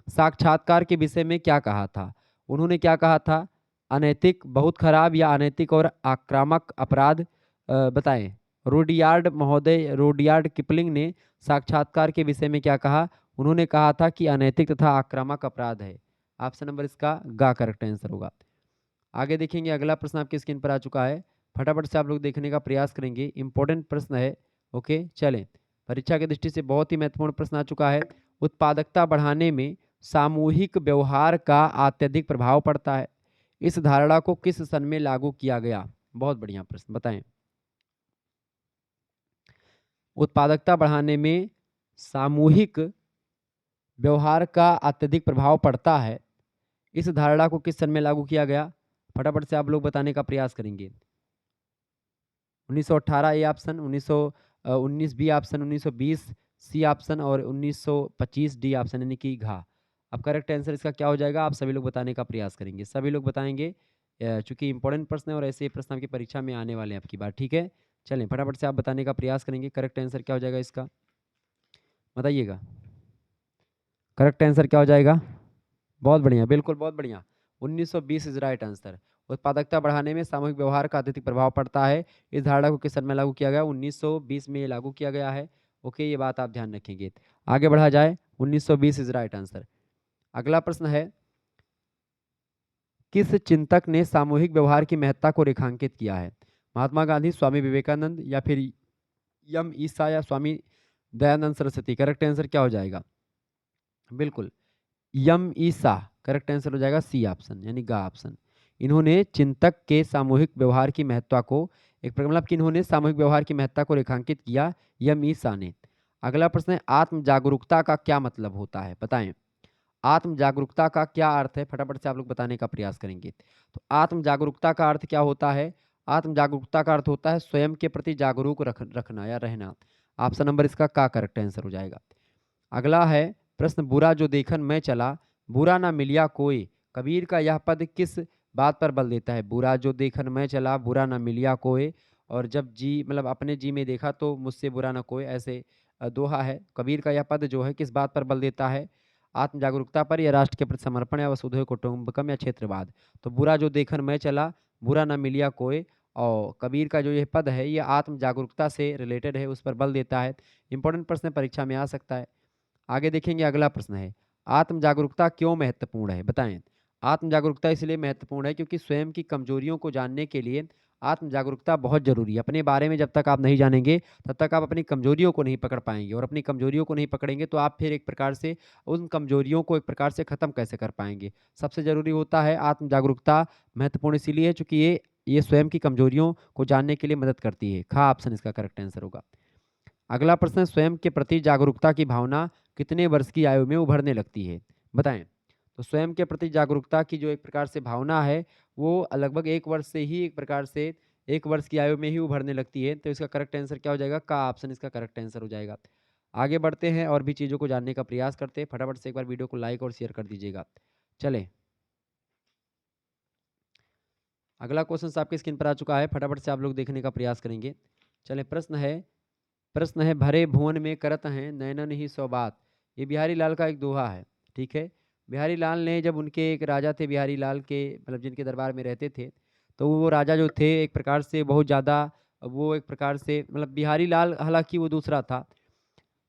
साक्षात्कार के विषय में क्या कहा था? उन्होंने क्या कहा था? अनैतिक, बहुत खराब, या अनैतिक और आक्रामक अपराध? बताएं। रुडयार्ड किपलिंग ने साक्षात्कार के विषय में क्या कहा? उन्होंने कहा था कि अनैतिक तथा आक्रामक अपराध है। ऑप्शन नंबर इसका गा करेक्ट आंसर होगा। आगे देखेंगे, अगला प्रश्न आपकी स्क्रीन पर आ चुका है, फटाफट से आप लोग देखने का प्रयास करेंगे, इंपॉर्टेंट प्रश्न है। ओके, चलें, परीक्षा की दृष्टि से बहुत ही महत्वपूर्ण प्रश्न आ चुका है। उत्पादकता बढ़ाने में सामूहिक व्यवहार का अत्यधिक प्रभाव पड़ता है, इस धारणा को किस सन में लागू किया गया? बहुत बढ़िया प्रश्न, बताएं। उत्पादकता बढ़ाने में सामूहिक व्यवहार का अत्यधिक प्रभाव पड़ता है, इस धारणा को किस सन में लागू किया गया? फटाफट से आप लोग बताने का प्रयास करेंगे। 1918 A option, 1919 B option, 1920 C option, और 1925 डी ऑप्शन, यानी कि घा। अब करेक्ट आंसर इसका क्या हो जाएगा? आप सभी लोग बताने का प्रयास करेंगे, सभी लोग बताएंगे, चूंकि इंपॉर्टेंट प्रश्न है और ऐसे प्रश्न आपकी परीक्षा में आने वाले हैं आपकी बार, ठीक है। चलें, फटाफट से आप बताने का प्रयास करेंगे, करेक्ट आंसर क्या हो जाएगा इसका, बताइएगा। करेक्ट आंसर क्या हो जाएगा? बहुत बढ़िया, बिल्कुल बहुत बढ़िया, 1920 इज राइट आंसर। उत्पादकता बढ़ाने में सामूहिक व्यवहार का अत्यधिक प्रभाव पड़ता है, इस धारणा को किस सन में लागू किया गया? 1920 में ये लागू किया गया है। ओके, ये बात आप ध्यान रखेंगे। आगे बढ़ा जाए, 1920 इज राइट आंसर। अगला प्रश्न है, किस चिंतक ने सामूहिक व्यवहार की महत्ता को रेखांकित किया है? महात्मा गांधी, स्वामी विवेकानंद, या फिर यम ईसा, या स्वामी दयानंद सरस्वती? करेक्ट आंसर क्या हो जाएगा? बिल्कुल यम ईसा, करेक्ट आंसर हो जाएगा सी ऑप्शन, यानी गा ऑप्शन। इन्होंने चिंतक के सामूहिक व्यवहार की महत्ता को मतलब कि इन्होंने सामूहिक व्यवहार की महत्ता को रेखांकित किया, यम ईसा ने। अगला प्रश्न है, आत्म जागरूकता का क्या मतलब होता है? बताएं। आत्म जागरूकता का क्या अर्थ है? फटाफट से आप लोग बताने का प्रयास करेंगे। तो आत्म जागरूकता का अर्थ क्या होता है? आत्म जागरूकता का अर्थ होता है स्वयं के प्रति जागरूक रखना या रहना। ऑप्शन नंबर इसका का करेक्ट आंसर हो जाएगा। अगला है प्रश्न, बुरा जो देखन मैं चला, बुरा ना मिलिया कोई। कबीर का यह पद किस बात पर बल देता है? बुरा जो देखन मैं चला, बुरा ना मिलिया कोई, और जब जी मतलब अपने जी में देखा तो मुझसे बुरा ना कोई, ऐसे दोहा है। कबीर का यह पद जो है किस बात पर बल देता है? आत्म जागरूकता पर, या राष्ट्र के प्रति समर्पण, या वसुधैव कुटुंबकम, या क्षेत्रवाद। तो बुरा जो देखन मैं चला, बुरा ना मिलिया कोई, और कबीर का जो ये पद है ये आत्म जागरूकता से रिलेटेड है, उस पर बल देता है। इंपॉर्टेंट प्रश्न परीक्षा में आ सकता है। आगे देखेंगे, अगला प्रश्न है, आत्म जागरूकता क्यों महत्वपूर्ण है? बताएं। आत्म जागरूकता इसलिए महत्वपूर्ण है क्योंकि स्वयं की कमजोरियों को जानने के लिए आत्म जागरूकता बहुत जरूरी है। अपने बारे में जब तक आप नहीं जानेंगे तब तक आप अपनी कमजोरियों को नहीं पकड़ पाएंगे, और अपनी कमजोरियों को नहीं पकड़ेंगे तो आप फिर एक प्रकार से उन कमजोरियों को एक प्रकार से खत्म कैसे कर पाएंगे? सबसे जरूरी होता है आत्म जागरूकता। महत्वपूर्ण इसीलिए चूंकि ये स्वयं की कमजोरियों को जानने के लिए मदद करती है। खा ऑप्शन इसका करेक्ट आंसर होगा। अगला प्रश्न है, स्वयं के प्रति जागरूकता की भावना कितने वर्ष की आयु में उभरने लगती है? बताएं। तो स्वयं के प्रति जागरूकता की जो एक प्रकार से भावना है वो लगभग 1 वर्ष से ही एक प्रकार से 1 वर्ष की आयु में ही उभरने लगती है। तो इसका करेक्ट आंसर क्या हो जाएगा? का ऑप्शन इसका करेक्ट आंसर हो जाएगा। आगे बढ़ते हैं और भी चीज़ों को जानने का प्रयास करते हैं। फटाफट से एक बार वीडियो को लाइक और शेयर कर दीजिएगा। चलें, अगला क्वेश्चन आपकी स्क्रीन पर आ चुका है, फटाफट से आप लोग देखने का प्रयास करेंगे। चलें, प्रश्न है, भरे भुवन में करत हैं नैनन ही सौ बात। ये बिहारी लाल का एक दोहा है। ठीक है, बिहारी लाल ने, जब उनके एक राजा थे बिहारी लाल के, मतलब जिनके दरबार में रहते थे, तो वो राजा जो थे एक प्रकार से बहुत ज़्यादा, वो एक प्रकार से मतलब बिहारी लाल, हालांकि वो दूसरा था।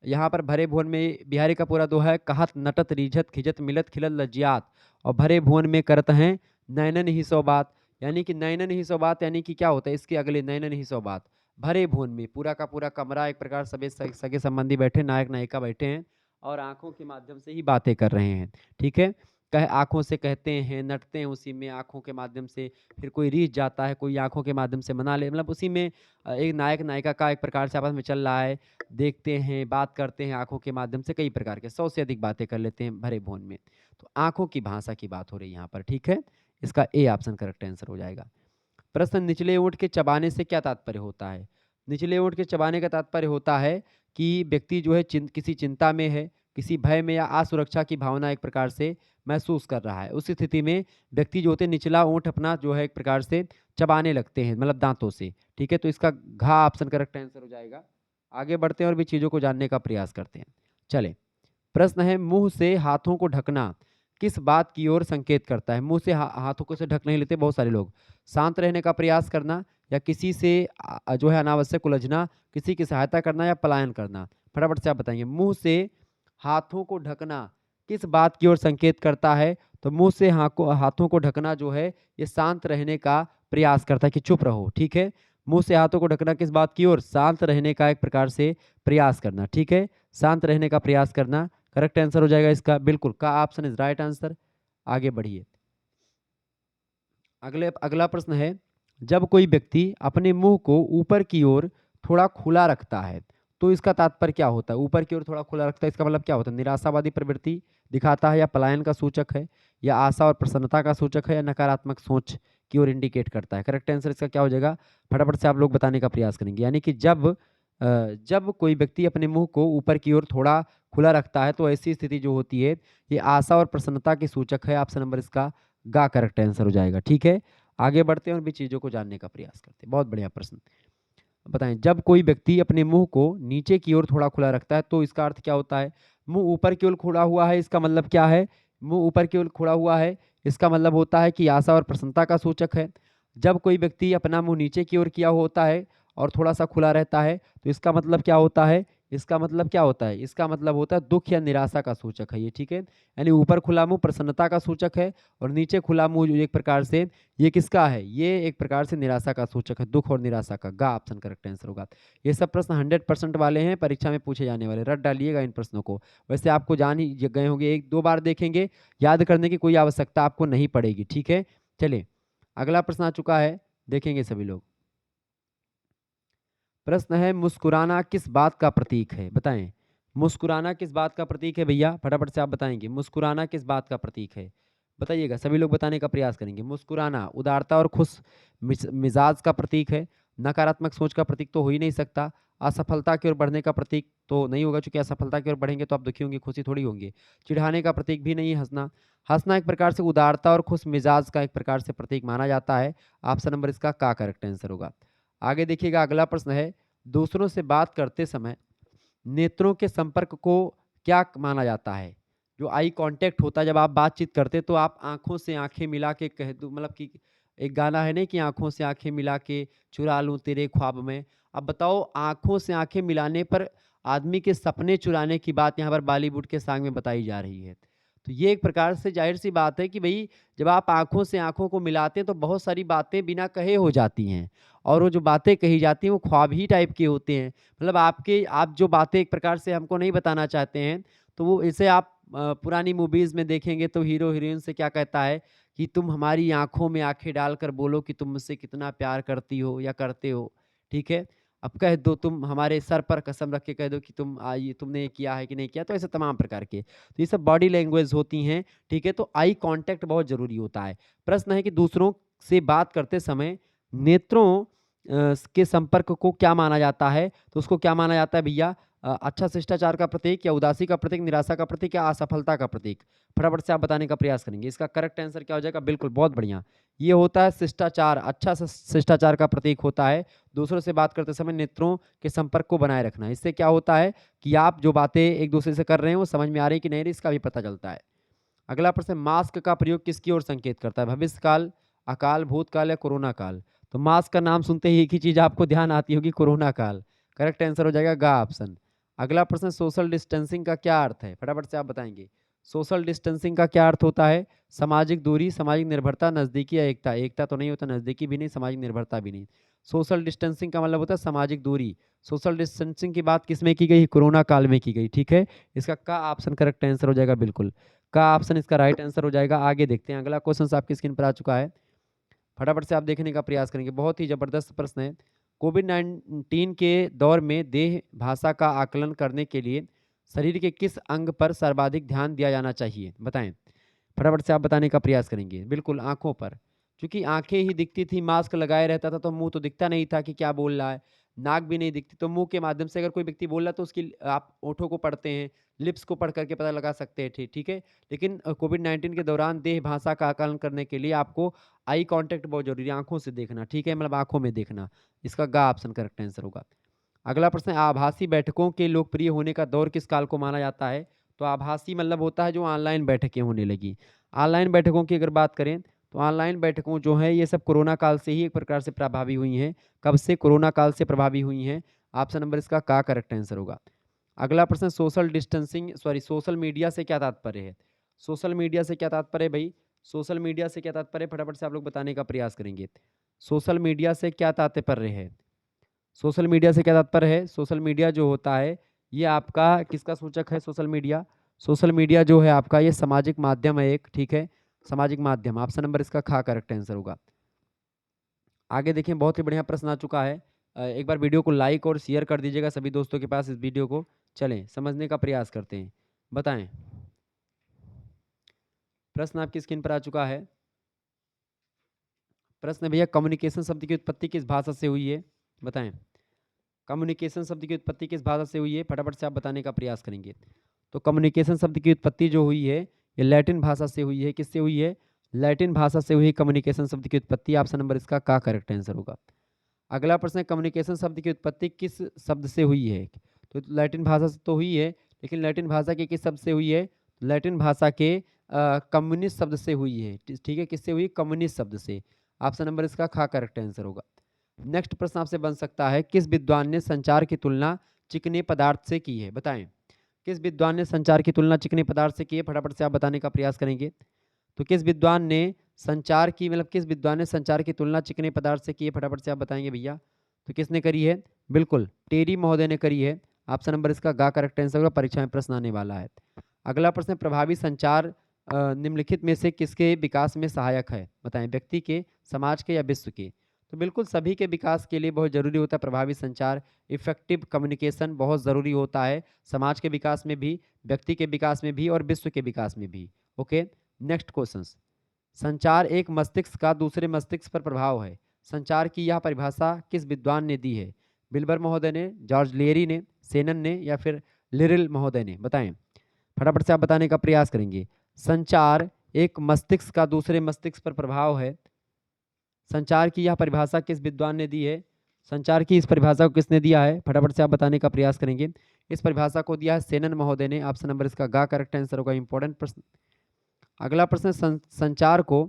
यहाँ पर भरे भुवन में बिहारी का पूरा दोहा है, कहत नटत रीझत खिजत मिलत खिलत लज्जियात, और भरे भुवन में करत हैं नैनन ही सौ बात। यानी कि नैनन ही सौ बात यानी कि क्या होता है? इसके अगले नैनन ही सौ बात। भरे भुवन में पूरा का पूरा कमरा एक प्रकार सभी सगे संबंधी बैठे, नायक नायिका बैठे हैं और आंखों के माध्यम से ही बातें कर रहे हैं। ठीक है, कह आंखों से कहते हैं, नटते हैं उसी में आंखों के माध्यम से, फिर कोई रीझ जाता है, कोई आंखों के माध्यम से मना ले, मतलब उसी में एक नायक नायिका का एक प्रकार से आपस में चल रहा है। देखते हैं, बात करते हैं आंखों के माध्यम से, कई प्रकार के 100 से अधिक बातें कर लेते हैं भरे भुवन में। तो आंखों की भाषा की बात हो रही है यहाँ पर। ठीक है, इसका ए ऑप्शन करेक्ट आंसर हो जाएगा। प्रश्न, निचले ऊँट के चबाने से क्या तात्पर्य होता है? निचले ऊँट के चबाने का तात्पर्य होता है कि व्यक्ति जो है किसी चिंता में है, किसी भय में, या असुरक्षा की भावना एक प्रकार से महसूस कर रहा है। उस स्थिति में व्यक्ति जो होते हैं निचला ऊँट अपना जो है एक प्रकार से चबाने लगते हैं, मतलब दांतों से। ठीक है, तो इसका घा ऑप्शन करेक्ट आंसर हो जाएगा। आगे बढ़ते हैं और भी चीज़ों को जानने का प्रयास करते हैं। चलें, प्रश्न है, मुंह से हाथों को ढकना किस बात की ओर संकेत करता है? मुंह से हाथों को से ढक नहीं लेते बहुत सारे लोग। शांत रहने का प्रयास करना, या किसी से जो है अनावश्यक उलझना, किसी की सहायता करना, या पलायन करना। फटाफट से आप बताइए, मुंह से हाथों को ढकना किस बात की ओर संकेत करता है? तो मुंह से हाथों को ढकना जो है ये शांत रहने का प्रयास करता है कि चुप रहो। ठीक है, मुंह से हाथों को ढकना किस बात की ओर? शांत रहने का एक प्रकार से प्रयास करना। ठीक है, शांत रहने का प्रयास करना करेक्ट आंसर हो जाएगा इसका, बिल्कुल का ऑप्शन इज राइट आंसर। आगे बढ़िए, अगला प्रश्न है, जब कोई व्यक्ति अपने मुंह को ऊपर की ओर थोड़ा खुला रखता है तो इसका तात्पर्य क्या होता है? ऊपर की ओर थोड़ा खुला रखता है, इसका मतलब क्या होता है? निराशावादी प्रवृत्ति दिखाता है, या पलायन का सूचक है, या आशा और प्रसन्नता का सूचक है, या नकारात्मक सोच की ओर इंडिकेट करता है? करेक्ट आंसर इसका क्या हो जाएगा? फटाफट से आप लोग बताने का प्रयास करेंगे। यानी कि जब कोई व्यक्ति अपने मुंह को ऊपर की ओर थोड़ा खुला रखता है तो ऐसी स्थिति जो होती है ये आशा और प्रसन्नता की सूचक है। ऑप्शन नंबर इसका गा करेक्ट आंसर हो जाएगा। ठीक है, आगे बढ़ते हैं और भी चीज़ों को जानने का प्रयास करते हैं। बहुत बढ़िया प्रश्न। बताएं, जब कोई व्यक्ति अपने मुंह को नीचे की ओर थोड़ा खुला रखता है तो इसका अर्थ क्या होता है? मुंह ऊपर की ओर खुला हुआ है, इसका मतलब क्या है? मुंह ऊपर की ओर खुला हुआ है, इसका मतलब होता है कि आशा और प्रसन्नता का सूचक है। जब कोई व्यक्ति अपना मुंह नीचे की ओर किया होता है और थोड़ा सा खुला रहता है तो इसका मतलब क्या होता है? इसका मतलब क्या होता है? इसका मतलब होता है दुख या निराशा का सूचक है ये। ठीक है, यानी ऊपर खुला मुंह प्रसन्नता का सूचक है, और नीचे खुला मुंह जो एक प्रकार से ये किसका है? ये एक प्रकार से निराशा का सूचक है, दुख और निराशा का। गा ऑप्शन करेक्ट आंसर होगा। ये सब प्रश्न 100% वाले हैं, परीक्षा में पूछे जाने वाले, रट डालिएगा इन प्रश्नों को। वैसे आपको जान ही गए होंगे, 1-2 बार देखेंगे, याद करने की कोई आवश्यकता आपको नहीं पड़ेगी। ठीक है, चलिए अगला प्रश्न आ चुका है, देखेंगे सभी लोग। प्रश्न है, मुस्कुराना किस बात का प्रतीक है? बताएं, मुस्कुराना किस बात का प्रतीक है भैया? फटाफट से आप बताएंगे, मुस्कुराना किस बात का प्रतीक है? बताइएगा, सभी लोग बताने का प्रयास करेंगे। मुस्कुराना उदारता और खुश मिजाज का प्रतीक है, नकारात्मक सोच का प्रतीक तो हो ही नहीं सकता, असफलता की ओर बढ़ने का प्रतीक तो नहीं होगा, क्योंकि असफलता की ओर बढ़ेंगे तो आप दुखी होंगे, खुशी थोड़ी होंगे। चिढ़ाने का प्रतीक भी नहीं है हंसना। हंसना एक प्रकार से उदारता और खुश मिजाज का एक प्रकार से प्रतीक माना जाता है। ऑप्शन नंबर इसका का करेक्ट आंसर होगा। आगे देखिएगा, अगला प्रश्न है, दूसरों से बात करते समय नेत्रों के संपर्क को क्या माना जाता है? जो आई कांटेक्ट होता है जब आप बातचीत करते तो आप आँखों से आँखें मिला के कह दो, मतलब कि एक गाना है ना कि आँखों से आँखें मिला के चुरा लूँ तेरे ख्वाब में। अब बताओ, आँखों से आँखें मिलाने पर आदमी के सपने चुराने की बात यहाँ पर बॉलीवुड के सॉन्ग में बताई जा रही है। तो ये एक प्रकार से ज़ाहिर-सी बात है कि भई जब आप आँखों से आँखों को मिलाते हैं तो बहुत सारी बातें बिना कहे हो जाती हैं, और वो जो बातें कही जाती हैं वो ख्वाब ही टाइप के होते हैं। मतलब आप जो बातें एक प्रकार से हमको नहीं बताना चाहते हैं, तो वो इसे आप पुरानी मूवीज़ में देखेंगे तो हीरो हीरोइन से क्या कहता है कि तुम हमारी आँखों में आँखें डालकर बोलो कि तुम मुझसे कितना प्यार करती हो या करते हो, ठीक है? अब कह दो, तुम हमारे सर पर कसम रख के कह दो कि तुमने ये किया है कि नहीं किया, तो ऐसे तमाम प्रकार के। तो ये सब बॉडी लैंग्वेज होती हैं, ठीक है? तो आई कॉन्टैक्ट बहुत ज़रूरी होता है। प्रश्न है कि दूसरों से बात करते समय नेत्रों के संपर्क को क्या माना जाता है? तो उसको क्या माना जाता है भैया? अच्छा शिष्टाचार का प्रतीक, या उदासी का प्रतीक, निराशा का प्रतीक, या असफलता का प्रतीक? फटाफट से आप बताने का प्रयास करेंगे। इसका करेक्ट आंसर क्या हो जाएगा? बिल्कुल, बहुत बढ़िया। ये होता है शिष्टाचार, अच्छा शिष्टाचार का प्रतीक होता है। दूसरों से बात करते समय नेत्रों के संपर्क को बनाए रखना। इससे क्या होता है कि आप जो बातें एक दूसरे से कर रहे हैं वो समझ में आ रही है कि नहीं, इसका भी पता चलता है। अगला प्रश्न, मास्क का प्रयोग किसकी ओर संकेत करता है? भविष्यकाल, अकाल, भूतकाल, या कोरोना काल? तो मास्क का नाम सुनते ही एक ही चीज आपको ध्यान आती होगी, कोरोना काल। करेक्ट आंसर हो जाएगा गा ऑप्शन। अगला प्रश्न, सोशल डिस्टेंसिंग का क्या अर्थ है? फटाफट से आप बताएंगे। सोशल डिस्टेंसिंग का क्या अर्थ होता है? सामाजिक दूरी, सामाजिक निर्भरता, नजदीकी, या एकता? एकता तो नहीं होता, नजदीकी भी नहीं, सामाजिक निर्भरता भी नहीं। सोशल डिस्टेंसिंग का मतलब होता है सामाजिक दूरी। सोशल डिस्टेंसिंग की बात किसमें की गई? कोरोना काल में की गई, ठीक है? इसका का ऑप्शन करेक्ट आंसर हो जाएगा, बिल्कुल का ऑप्शन इसका राइट आंसर हो जाएगा। आगे देखते हैं, अगला क्वेश्चन आपकी स्क्रीन पर आ चुका है, फटाफट से आप देखने का प्रयास करेंगे। बहुत ही जबरदस्त प्रश्न है। कोविड-19 के दौर में देह भाषा का आकलन करने के लिए शरीर के किस अंग पर सर्वाधिक ध्यान दिया जाना चाहिए? बताएं। फटाफट से आप बताने का प्रयास करेंगे। बिल्कुल, आँखों पर। क्योंकि आँखें ही दिखती थी, मास्क लगाए रहता था तो मुँह तो दिखता नहीं था कि क्या बोल रहा है। नाक भी नहीं दिखती, तो मुँह के माध्यम से अगर कोई व्यक्ति बोल रहा है तो उसकी आप होठों को पढ़ते हैं, लिप्स को पढ़ कर के पता लगा सकते हैं, ठीक है? लेकिन कोविड-19 के दौरान देह भाषा का आकलन करने के लिए आपको आई कॉन्टैक्ट बहुत ज़रूरी है, आँखों से देखना, ठीक है? मतलब आँखों में देखना। इसका ग ऑप्शन करेक्ट आंसर होगा। अगला प्रश्न है, आभासी बैठकों के लोकप्रिय होने का दौर किस काल को माना जाता है? तो आभासी मतलब होता है जो ऑनलाइन बैठकें होने लगी। ऑनलाइन बैठकों की अगर बात करें तो ऑनलाइन बैठकों जो है ये सब कोरोना काल से ही एक प्रकार से प्रभावी हुई हैं। कब से? कोरोना काल से प्रभावी हुई हैं। ऑप्शन नंबर इसका का करेक्ट आंसर होगा। अगला प्रश्न, सोशल मीडिया से क्या तात्पर्य है? सोशल मीडिया से क्या तात्पर्य है भाई? सोशल मीडिया से क्या तात्पर्य है? फटाफट से आप लोग बताने का प्रयास करेंगे। सोशल मीडिया से क्या तात्पर्य है? सोशल मीडिया से क्या तात्पर्य है? सोशल मीडिया जो होता है ये आपका किसका सूचक है? सोशल मीडिया, सोशल मीडिया जो है आपका ये सामाजिक माध्यम है एक, ठीक है? सामाजिक माध्यम। ऑप्शन नंबर इसका खा करेक्ट आंसर होगा। आगे देखिए, बहुत ही बढ़िया प्रश्न आ चुका है। एक बार वीडियो को लाइक और शेयर कर दीजिएगा सभी दोस्तों के पास इस वीडियो को। चलें समझने का प्रयास करते हैं। बताएं, प्रश्न आपकी स्क्रीन पर आ चुका है। प्रश्न भैया, कम्युनिकेशन शब्द की उत्पत्ति किस भाषा से हुई है? बताएं। कम्युनिकेशन शब्द की उत्पत्ति किस भाषा से हुई है? फटाफट से आप बताने का प्रयास करेंगे। तो कम्युनिकेशन शब्द की उत्पत्ति जो हुई है ये लैटिन भाषा से हुई है। किससे हुई है? लैटिन भाषा से हुई कम्युनिकेशन शब्द की उत्पत्ति। ऑप्शन नंबर इसका का करेक्ट आंसर होगा। अगला प्रश्न है, कम्युनिकेशन शब्द की उत्पत्ति किस शब्द से हुई है? तो लैटिन भाषा से तो हुई है, लेकिन लैटिन भाषा के किस शब्द से हुई है? लैटिन भाषा के कम्युनिस्ट शब्द से हुई है, ठीक है? किससे हुई? कम्युनिस्ट शब्द से। ऑप्शन नंबर इसका खा करेक्ट आंसर होगा। नेक्स्ट प्रश्न आपसे बन सकता है, किस विद्वान ने संचार की तुलना चिकने पदार्थ से की है? बताएं। किस विद्वान ने संचार की तुलना चिकने पदार्थ से की है? फटाफट से आप बताने का प्रयास करेंगे। तो किस विद्वान ने किस विद्वान ने संचार की तुलना चिकने पदार्थ से की है? फटाफट से आप बताएंगे भैया। तो किसने करी है? बिल्कुल, टेरी महोदय ने करी है। ऑप्शन नंबर इसका गा करेक्ट आंसर होगा। परीक्षा में प्रश्न आने वाला है। अगला प्रश्न, प्रभावी संचार निम्नलिखित में से किसके विकास में सहायक है? बताएं। व्यक्ति के, समाज के, या विश्व के? तो बिल्कुल सभी के विकास के लिए बहुत जरूरी होता है प्रभावी संचार। इफेक्टिव कम्युनिकेशन बहुत ज़रूरी होता है समाज के विकास में भी, व्यक्ति के विकास में भी, और विश्व के विकास में भी। ओके, नेक्स्ट क्वेश्चन, संचार एक मस्तिष्क का दूसरे मस्तिष्क पर प्रभाव है। संचार की यह परिभाषा किस विद्वान ने दी है? बिल्बर महोदय ने, जॉर्ज लेरी ने, सेनन ने या फिर लिरिल महोदय ने? बताएं, फटाफट से आप बताने का प्रयास करेंगे। संचार एक मस्तिष्क का दूसरे मस्तिष्क पर प्रभाव है। संचार की यह परिभाषा किस विद्वान ने दी है? संचार की इस परिभाषा को किसने दिया है? फटाफट से आप बताने का प्रयास करेंगे। इस परिभाषा को दिया है सेनन महोदय ने। ऑप्शन नंबर इसका गा करेक्ट आंसर होगा। इंपॉर्टेंट प्रश्न। अगला प्रश्न, संचार को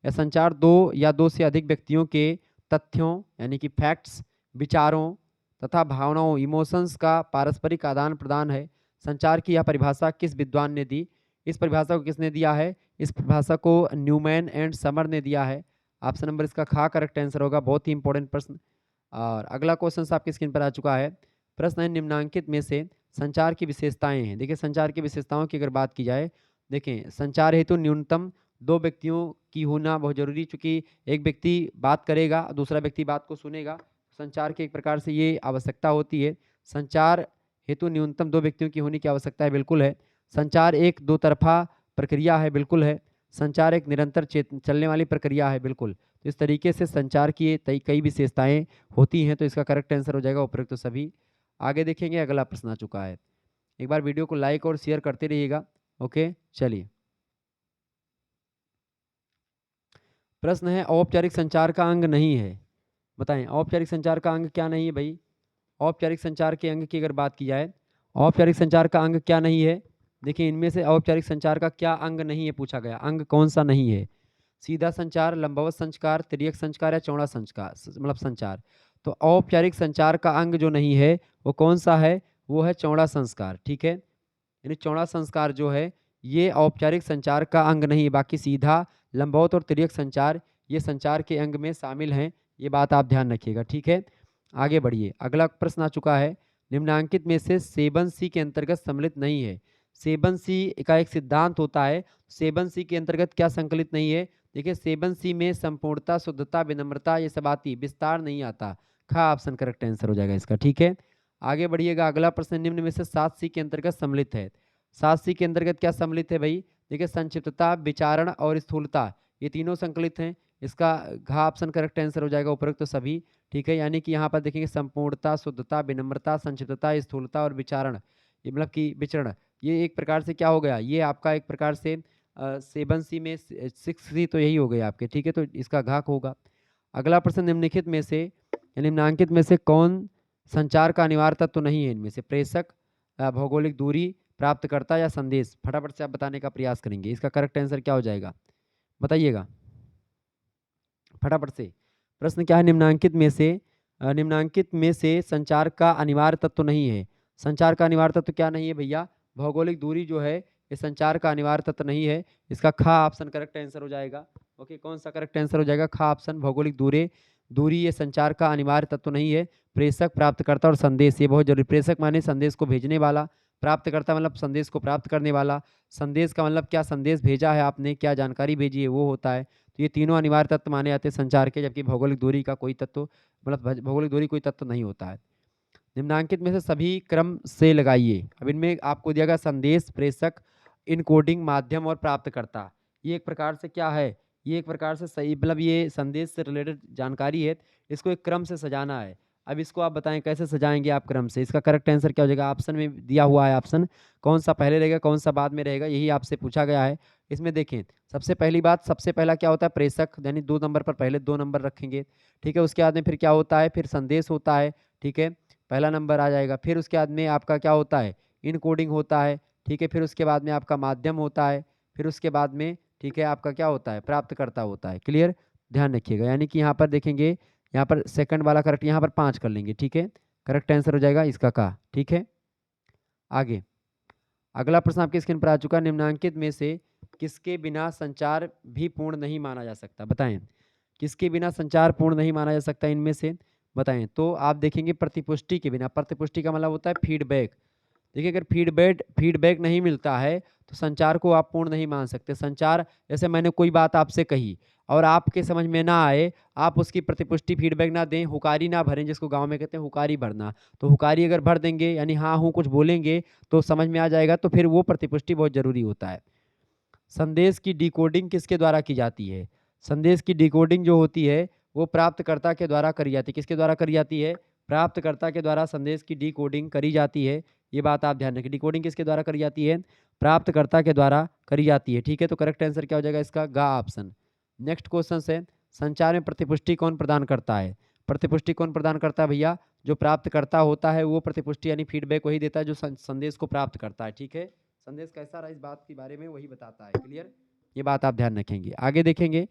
या संचार दो या दो से अधिक व्यक्तियों के तथ्यों यानी कि फैक्ट्स, विचारों तथा भावनाओं इमोशंस का पारस्परिक आदान प्रदान है। संचार की यह परिभाषा किस विद्वान ने दी? इस परिभाषा को किसने दिया है? इस परिभाषा को न्यूमैन एंड समर ने दिया है। ऑप्शन नंबर इसका खा करेक्ट आंसर होगा। बहुत ही इंपॉर्टेंट प्रश्न। और अगला क्वेश्चन आपकी स्क्रीन पर आ चुका है। प्रश्न है, निम्नांकित में से संचार की विशेषताएं हैं। देखिए, संचार की विशेषताओं की अगर बात की जाए, देखें, संचार हेतु न्यूनतम दो व्यक्तियों की होना बहुत जरूरी, चूंकि एक व्यक्ति बात करेगा, दूसरा व्यक्ति बात को सुनेगा। संचार की एक प्रकार से ये आवश्यकता होती है। संचार हेतु न्यूनतम दो व्यक्तियों की होने की आवश्यकता है, बिल्कुल है। संचार एक दो तरफा प्रक्रिया है, बिल्कुल है। संचार एक निरंतर चलने वाली प्रक्रिया है, बिल्कुल। तो इस तरीके से संचार की कई विशेषताएं होती हैं। तो इसका करेक्ट आंसर हो जाएगा उपरोक्त सभी। आगे देखेंगे, अगला प्रश्न आ चुका है। एक बार वीडियो को लाइक और शेयर करते रहिएगा। ओके, चलिए। प्रश्न है, औपचारिक संचार का अंग नहीं है। बताएं, औपचारिक संचार का अंग क्या नहीं है भाई? औपचारिक संचार के अंग की अगर बात की जाए, औपचारिक संचार का अंग क्या नहीं है? देखिए, इनमें से औपचारिक संचार का क्या अंग नहीं है पूछा गया। अंग कौन सा नहीं है? सीधा संचार, लंबवत संचार, तिर्यक संचार या चौड़ा संचार, मतलब संचार। तो औपचारिक संचार का अंग जो नहीं है वो कौन सा है? वो है चौड़ा संस्कार। ठीक है, यानी चौड़ा संस्कार जो है ये औपचारिक संचार का अंग नहीं है। बाकी सीधा, लंबवत और तिर्यक संचार ये संचार के अंग में शामिल हैं। ये बात आप ध्यान रखिएगा। ठीक है, आगे बढ़िए। अगला प्रश्न आ चुका है, निम्नांकित में से सेवन सी के अंतर्गत सम्मिलित नहीं है। सेवन सी का एक सिद्धांत होता है। सेवन सी के अंतर्गत क्या संकलित नहीं है? देखिए, सेवन सी में संपूर्णता, शुद्धता, विनम्रता ये सब आती, विस्तार नहीं आता। खा ऑप्शन करेक्ट आंसर हो जाएगा इसका। ठीक है, आगे बढ़िएगा। अगला प्रश्न, निम्न में से सात सी के अंतर्गत सम्मिलित है। सात सी के अंतर्गत क्या सम्मिलित है भाई? देखिए, संक्षिप्तता, विचारण और स्थूलता ये तीनों संकलित हैं। इसका घा ऑप्शन करेक्ट आंसर हो जाएगा उपरोक्त तो सभी। ठीक है, यानी कि यहाँ पर देखेंगे संपूर्णता, शुद्धता, विनम्रता, संक्षिप्तता, स्थूलता और विचारण, ये मतलब कि विचरण, ये एक प्रकार से क्या हो गया? ये आपका एक प्रकार से सेवन सी में सिक्स सी तो यही हो गए आपके। ठीक है, तो इसका घाक होगा। अगला प्रश्न, निम्नलिखित में से निम्नांकित में से कौन संचार का अनिवार्य तत्व तो नहीं है? इनमें से प्रेषक, भौगोलिक दूरी, प्राप्तकर्ता या संदेश? फटाफट से आप बताने का प्रयास करेंगे। इसका करेक्ट आंसर क्या हो जाएगा, बताइएगा फटाफट से। प्रश्न क्या है, निम्नांकित में से संचार का अनिवार्य तत्व तो नहीं है। संचार का अनिवार्य तत्व क्या नहीं है भैया? भौगोलिक दूरी जो है ये संचार का अनिवार्य तत्व नहीं है। इसका खा ऑप्शन करेक्ट आंसर हो जाएगा। ओके, कौन सा करेक्ट आंसर हो जाएगा? खा ऑप्शन, भौगोलिक दूरी ये संचार का अनिवार्य तत्व नहीं है। प्रेषक, प्राप्तकर्ता और संदेश ये बहुत जरूरी। प्रेषक माने संदेश को भेजने वाला, प्राप्तकर्ता मतलब संदेश को प्राप्त करने वाला, संदेश का मतलब क्या संदेश भेजा है आपने, क्या जानकारी भेजी है वो होता है। तो ये तीनों अनिवार्य तत्व माने जाते हैं संचार के, जबकि भौगोलिक दूरी का कोई तत्व, मतलब भौगोलिक दूरी कोई तत्व नहीं होता है। निम्नांकित में से सभी क्रम से लगाइए। अब इनमें आपको दिया गया संदेश, प्रेषक, इनकोडिंग, माध्यम और प्राप्तकर्ता, ये एक प्रकार से क्या है? ये एक प्रकार से सही, मतलब ये संदेश से रिलेटेड जानकारी है। इसको एक क्रम से सजाना है। अब इसको आप बताएं कैसे सजाएंगे आप क्रम से? इसका करेक्ट आंसर क्या हो जाएगा? ऑप्शन में दिया हुआ है ऑप्शन, कौन सा पहले रहेगा कौन सा बाद में रहेगा, यही आपसे पूछा गया है। इसमें देखें, सबसे पहली बात, सबसे पहला क्या होता है? प्रेषक, यानी 2 नंबर पर पहले 2 नंबर रखेंगे। ठीक है, उसके बाद में फिर क्या होता है? फिर संदेश होता है। ठीक है, पहला नंबर आ जाएगा। फिर उसके बाद में आपका क्या होता है? इनकोडिंग होता है। ठीक है, फिर उसके बाद में आपका माध्यम होता है। फिर उसके बाद में ठीक है आपका क्या होता है? प्राप्तकर्ता होता है। क्लियर, ध्यान रखिएगा। यानी कि यहाँ पर देखेंगे, यहाँ पर सेकंड वाला करेक्ट, यहाँ पर 5 कर लेंगे। ठीक है, करेक्ट आंसर हो जाएगा इसका का। ठीक है, आगे अगला प्रश्न आपकी स्क्रीन पर आ चुका है, निम्नांकित में से किसके बिना संचार भी पूर्ण नहीं माना जा सकता? बताएं, किसके बिना संचार पूर्ण नहीं माना जा सकता इनमें से? बताएं। तो आप देखेंगे प्रतिपुष्टि के बिना। प्रतिपुष्टि का मतलब होता है फीडबैक। देखिए, अगर फीडबैक नहीं मिलता है तो संचार को आप पूर्ण नहीं मान सकते। संचार, जैसे मैंने कोई बात आपसे कही और आपके समझ में ना आए, आप उसकी प्रतिपुष्टि फीडबैक ना दें, हुकारी ना भरें, जिसको गांव में कहते हैं हुकारी भरना। तो हुकारी अगर भर देंगे यानी हाँ हूँ कुछ बोलेंगे तो समझ में आ जाएगा, तो फिर वो प्रतिपुष्टि बहुत जरूरी होता है। संदेश की डिकोडिंग किसके द्वारा की जाती है? संदेश की डिकोडिंग जो होती है वो प्राप्तकर्ता के द्वारा करी जाती है। किसके द्वारा करी जाती है? प्राप्तकर्ता के द्वारा संदेश की डिकोडिंग करी जाती है। ये बात आप ध्यान रखें। डिकोडिंग किसके द्वारा करी जाती है? प्राप्तकर्ता के द्वारा करी जाती है। ठीक है, तो करेक्ट आंसर क्या हो जाएगा इसका? गा ऑप्शन। नेक्स्ट क्वेश्चन है, संचार में प्रतिपुष्टि कौन प्रदान करता है? प्रतिपुष्टि कौन प्रदान करता है भैया? जो प्राप्तकर्ता होता है वो प्रतिपुष्टि यानी फीडबैक वही देता है जो संदेश को प्राप्त करता है। ठीक है, संदेश कैसा रहा इस बात के बारे में वही बताता है। क्लियर, ये बात आप ध्यान रखेंगे। आगे देखेंगे,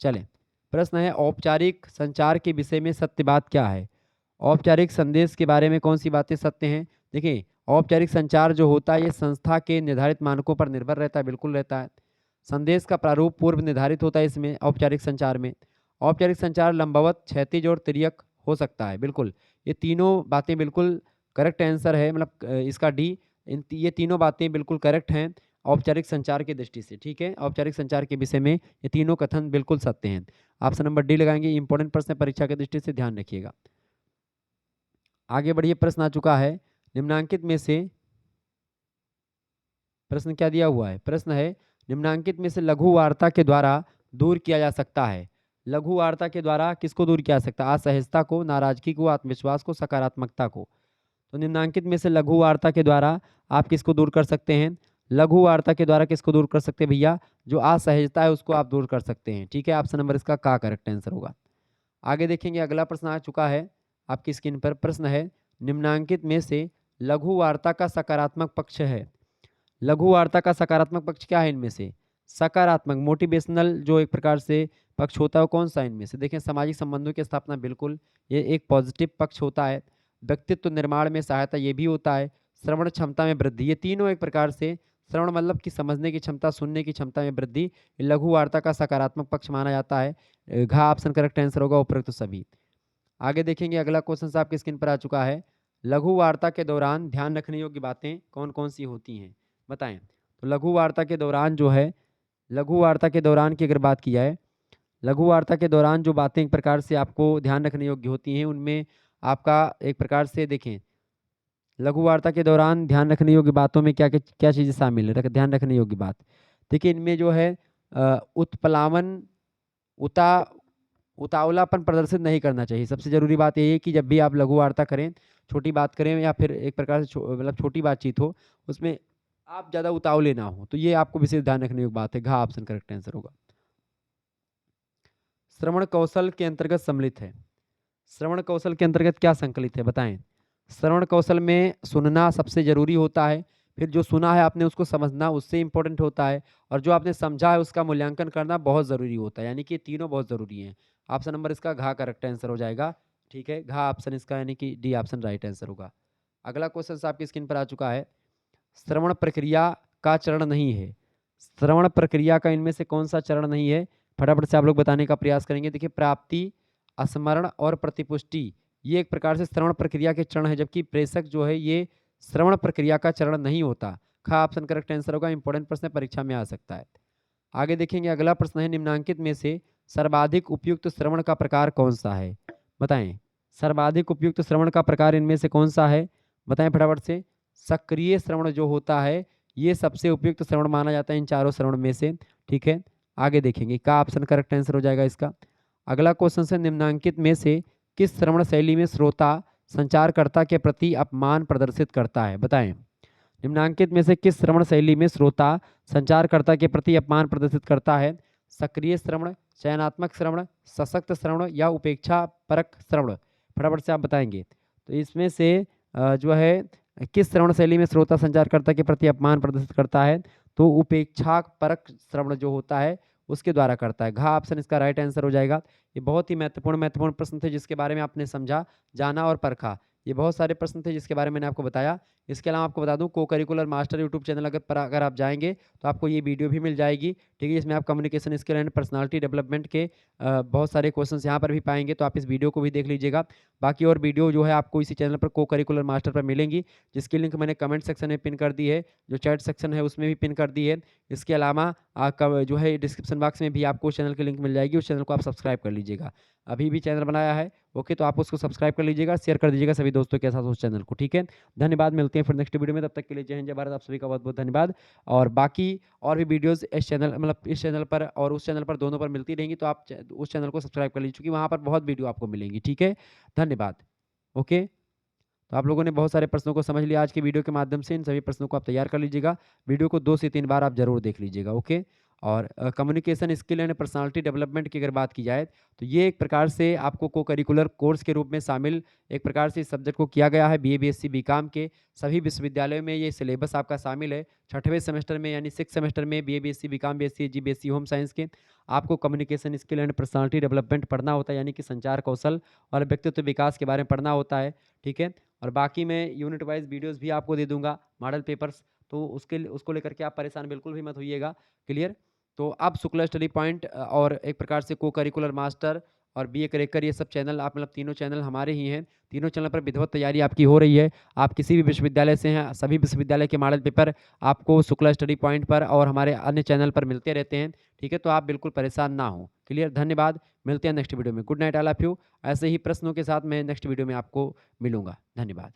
चलें। प्रश्न है, औपचारिक संचार के विषय में सत्य बात क्या है? औपचारिक संदेश के बारे में कौन सी बातें सत्य हैं? देखिए, औपचारिक संचार जो होता है ये संस्था के निर्धारित मानकों पर निर्भर रहता है, बिल्कुल रहता है। संदेश का प्रारूप पूर्व निर्धारित होता है इसमें औपचारिक संचार में। औपचारिक संचार लंबवत, क्षैतिज और तिर्यक हो सकता है, बिल्कुल। ये तीनों बातें बिल्कुल करेक्ट आंसर है, मतलब इसका डी। ये तीनों बातें बिल्कुल करेक्ट हैं औपचारिक संचार की दृष्टि से। ठीक है, औपचारिक संचार के विषय में ये तीनों कथन बिल्कुल सत्य हैं। ऑप्शन नंबर डी लगाएंगे। इंपॉर्टेंट प्रश्न है परीक्षा की दृष्टि से, ध्यान रखिएगा। आगे बढ़िए, प्रश्न आ चुका है, निम्नांकित में से प्रश्न क्या दिया हुआ है? प्रश्न है, निम्नांकित में से लघु वार्ता के द्वारा दूर किया जा सकता है। लघु वार्ता के द्वारा किसको दूर किया जा सकता है? असहजता को, नाराजगी को, आत्मविश्वास को, सकारात्मकता को। तो निम्नांकित में से लघु वार्ता के द्वारा आप किसको दूर कर सकते हैं? लघु वार्ता के द्वारा किसको दूर कर सकते हैं भैया? जो असहजता है उसको आप दूर कर सकते हैं। ठीक है, ऑप्शन नंबर इसका का करेक्ट आंसर होगा। आगे देखेंगे, अगला प्रश्न आ चुका है आपकी स्क्रीन पर। प्रश्न है, निम्नांकित में से लघु वार्ता का सकारात्मक पक्ष है। लघु वार्ता का सकारात्मक पक्ष क्या है इनमें से? सकारात्मक, मोटिवेशनल जो एक प्रकार से पक्ष होता है वो कौन सा इनमें से? देखें, सामाजिक संबंधों की स्थापना, बिल्कुल ये एक पॉजिटिव पक्ष होता है। व्यक्तित्व निर्माण में सहायता, ये भी होता है। श्रवण क्षमता में वृद्धि, ये तीनों एक प्रकार से, श्रवण मतलब कि समझने की क्षमता, सुनने की क्षमता में वृद्धि, ये लघु वार्ता का सकारात्मक पक्ष माना जाता है। घा ऑप्शन करेक्ट आंसर होगा, उपरोक्त सभी। आगे देखेंगे, अगला क्वेश्चन आपकी स्क्रीन पर आ चुका है। लघु वार्ता के दौरान ध्यान रखने योग्य बातें कौन कौन सी होती हैं, बताएं। तो लघु वार्ता के दौरान जो है, लघु वार्ता के दौरान की अगर बात की जाए, लघु वार्ता के दौरान जो बातें एक प्रकार से आपको ध्यान रखने योग्य होती हैं उनमें आपका एक प्रकार से देखें, लघु वार्ता के दौरान ध्यान रखने योग्य बातों में क्या क्या चीज़ें शामिल है? ध्यान रखने योग्य बात, देखिए इनमें जो है उत्प्लावन, उता उतावलापन प्रदर्शित नहीं करना चाहिए। सबसे ज़रूरी बात यही है कि जब भी आप लघु वार्ता करें, छोटी बात करें या फिर एक प्रकार से मतलब छोटी बातचीत हो, उसमें आप ज़्यादा उतावले ना हो। तो ये आपको विशेष ध्यान रखने योग्य बात है। घा ऑप्शन करेक्ट आंसर होगा। श्रवण कौशल के अंतर्गत सम्मिलित है। श्रवण कौशल के अंतर्गत क्या संकलित है, बताएं। श्रवण कौशल में सुनना सबसे ज़रूरी होता है, फिर जो सुना है आपने उसको समझना उससे इम्पोर्टेंट होता है, और जो आपने समझा है उसका मूल्यांकन करना बहुत ज़रूरी होता है। यानी कि तीनों बहुत ज़रूरी हैं। ऑप्शन नंबर इसका घा करेक्ट आंसर हो जाएगा। ठीक है, घा ऑप्शन इसका यानी कि डी ऑप्शन राइट आंसर होगा। अगला क्वेश्चन आपकी स्क्रीन पर आ चुका है। श्रवण प्रक्रिया का चरण नहीं है। श्रवण प्रक्रिया का इनमें से कौन सा चरण नहीं है? फटाफट से आप लोग बताने का प्रयास करेंगे। देखिए, प्राप्ति, स्मरण और प्रतिपुष्टि, ये एक प्रकार से श्रवण प्रक्रिया के चरण है, जबकि प्रेषक जो है ये श्रवण प्रक्रिया का चरण नहीं होता। खा ऑप्शन करेक्ट आंसर होगा। इंपॉर्टेंट प्रश्न परीक्षा में आ सकता है। आगे देखेंगे, अगला प्रश्न है, निम्नांकित में से सर्वाधिक उपयुक्त श्रवण का प्रकार कौन सा है, बताएं। सर्वाधिक उपयुक्त श्रवण का प्रकार इनमें से कौन सा है, बताएं फटाफट से। सक्रिय श्रवण जो होता है ये सबसे उपयुक्त श्रवण माना जाता है इन चारों श्रवण में से। ठीक है, आगे देखेंगे, का ऑप्शन करेक्ट आंसर हो जाएगा इसका। अगला क्वेश्चन है, निम्नांकित में से किस श्रवण शैली में श्रोता संचारकर्ता के प्रति अपमान प्रदर्शित करता है, बताएं। निम्नांकित में से किस श्रवण शैली में श्रोता संचारकर्ता के प्रति अपमान प्रदर्शित करता है? सक्रिय श्रवण, चयनात्मक श्रवण, सशक्त श्रवण या उपेक्षा परक श्रवण? फटाफट से आप बताएंगे। तो इसमें से जो है किस श्रवण शैली में श्रोता संचारकर्ता के प्रति अपमान प्रदर्शित करता है? तो उपेक्षा परक श्रवण जो होता है उसके द्वारा करता है। घा ऑप्शन इसका राइट आंसर हो जाएगा। ये बहुत ही महत्वपूर्ण प्रश्न थे जिसके बारे में आपने समझा, जाना और परखा। ये बहुत सारे प्रश्न थे जिसके बारे में मैंने आपको बताया। इसके अलावा आपको बता दूं, को करिकुलर मास्टर यूट्यूब चैनल अगर आप जाएंगे तो आपको ये वीडियो भी मिल जाएगी। ठीक है, जिसमें आप communication skill and personality development के बहुत सारे क्वेश्चंस यहाँ पर भी पाएंगे, तो आप इस वीडियो को भी देख लीजिएगा। बाकी और वीडियो जो है आपको इसी चैनल पर को करिकुलर मास्टर पर मिलेंगी, जिसकी लिंक मैंने कमेंट सेक्शन में पिन कर दी है, जो चैट सेक्शन है उसमें भी पिन कर दी है। इसके अलावा जो है डिस्क्रिप्शन बॉक्स में भी आपको उस चैनल की लिंक मिल जाएगी, उस चैनल को आप सब्सक्राइब कर लीजिएगा। अभी भी चैनल बनाया है ओके, तो आप उसको सब्सक्राइब कर लीजिएगा, शेयर कर दीजिएगा सभी दोस्तों के साथ उस चैनल को, ठीक है। धन्यवाद, मिलते हैं फिर नेक्स्ट वीडियो में, तब तक के लिए जय हिंद, जय भारत। आप सभी का बहुत-बहुत धन्यवाद। और बाकी और भी वीडियोज़ इस चैनल मतलब इस चैनल पर और उस चैनल पर दोनों पर मिलती रहेंगी, तो आप च उस चैनल को सब्सक्राइब कर लीजिए, क्योंकि वहाँ पर बहुत वीडियो आपको मिलेंगी, ठीक है। धन्यवाद। ओके। तो आप लोगों ने बहुत सारे प्रश्नों को समझ लिया आज की वीडियो के माध्यम से। इन सभी प्रश्नों को आप तैयार कर लीजिएगा। वीडियो को 2 से 3 बार आप ज़रूर देख लीजिएगा, ओके? और communication skill and personality development की अगर बात की जाए, तो ये एक प्रकार से आपको को-करिकुलर कोर्स के रूप में शामिल एक प्रकार से इस सब्जेक्ट को किया गया है। बीए, बीएससी, बीकॉम के सभी विश्वविद्यालयों में ये सिलेबस आपका शामिल है। 6वें सेमेस्टर में यानी 6th सेमेस्टर में बीए, बीएससी, बीकॉम, बीएससी, जीबीएससी, होम साइंस के आपको communication skill and personality development पढ़ना होता है, यानी कि संचार कौशल और व्यक्तित्व विकास के बारे में पढ़ना होता है, ठीक है? और बाकी मैं यूनिट वाइज़ वीडियोज़ भी आपको दे दूँगा, मॉडल पेपर्स, तो उसको लेकर के आप परेशान बिल्कुल भी मत होइएगा, क्लियर? तो अब शुक्ला स्टडी पॉइंट और एक प्रकार से को-करिकुलर मास्टर और बीए क्रैकर, ये सब चैनल आप मतलब तीनों चैनल हमारे ही हैं। तीनों चैनल पर विधिवत तैयारी आपकी हो रही है। आप किसी भी विश्वविद्यालय से हैं, सभी विश्वविद्यालय के मॉडल पेपर आपको शुक्ला स्टडी पॉइंट पर और हमारे अन्य चैनल पर मिलते रहते हैं, ठीक है? तो आप बिल्कुल परेशान ना हों, क्लियर? धन्यवाद, मिलते हैं नेक्स्ट वीडियो में। Good night all of you. ऐसे ही प्रश्नों के साथ मैं नेक्स्ट वीडियो में आपको मिलूँगा। धन्यवाद।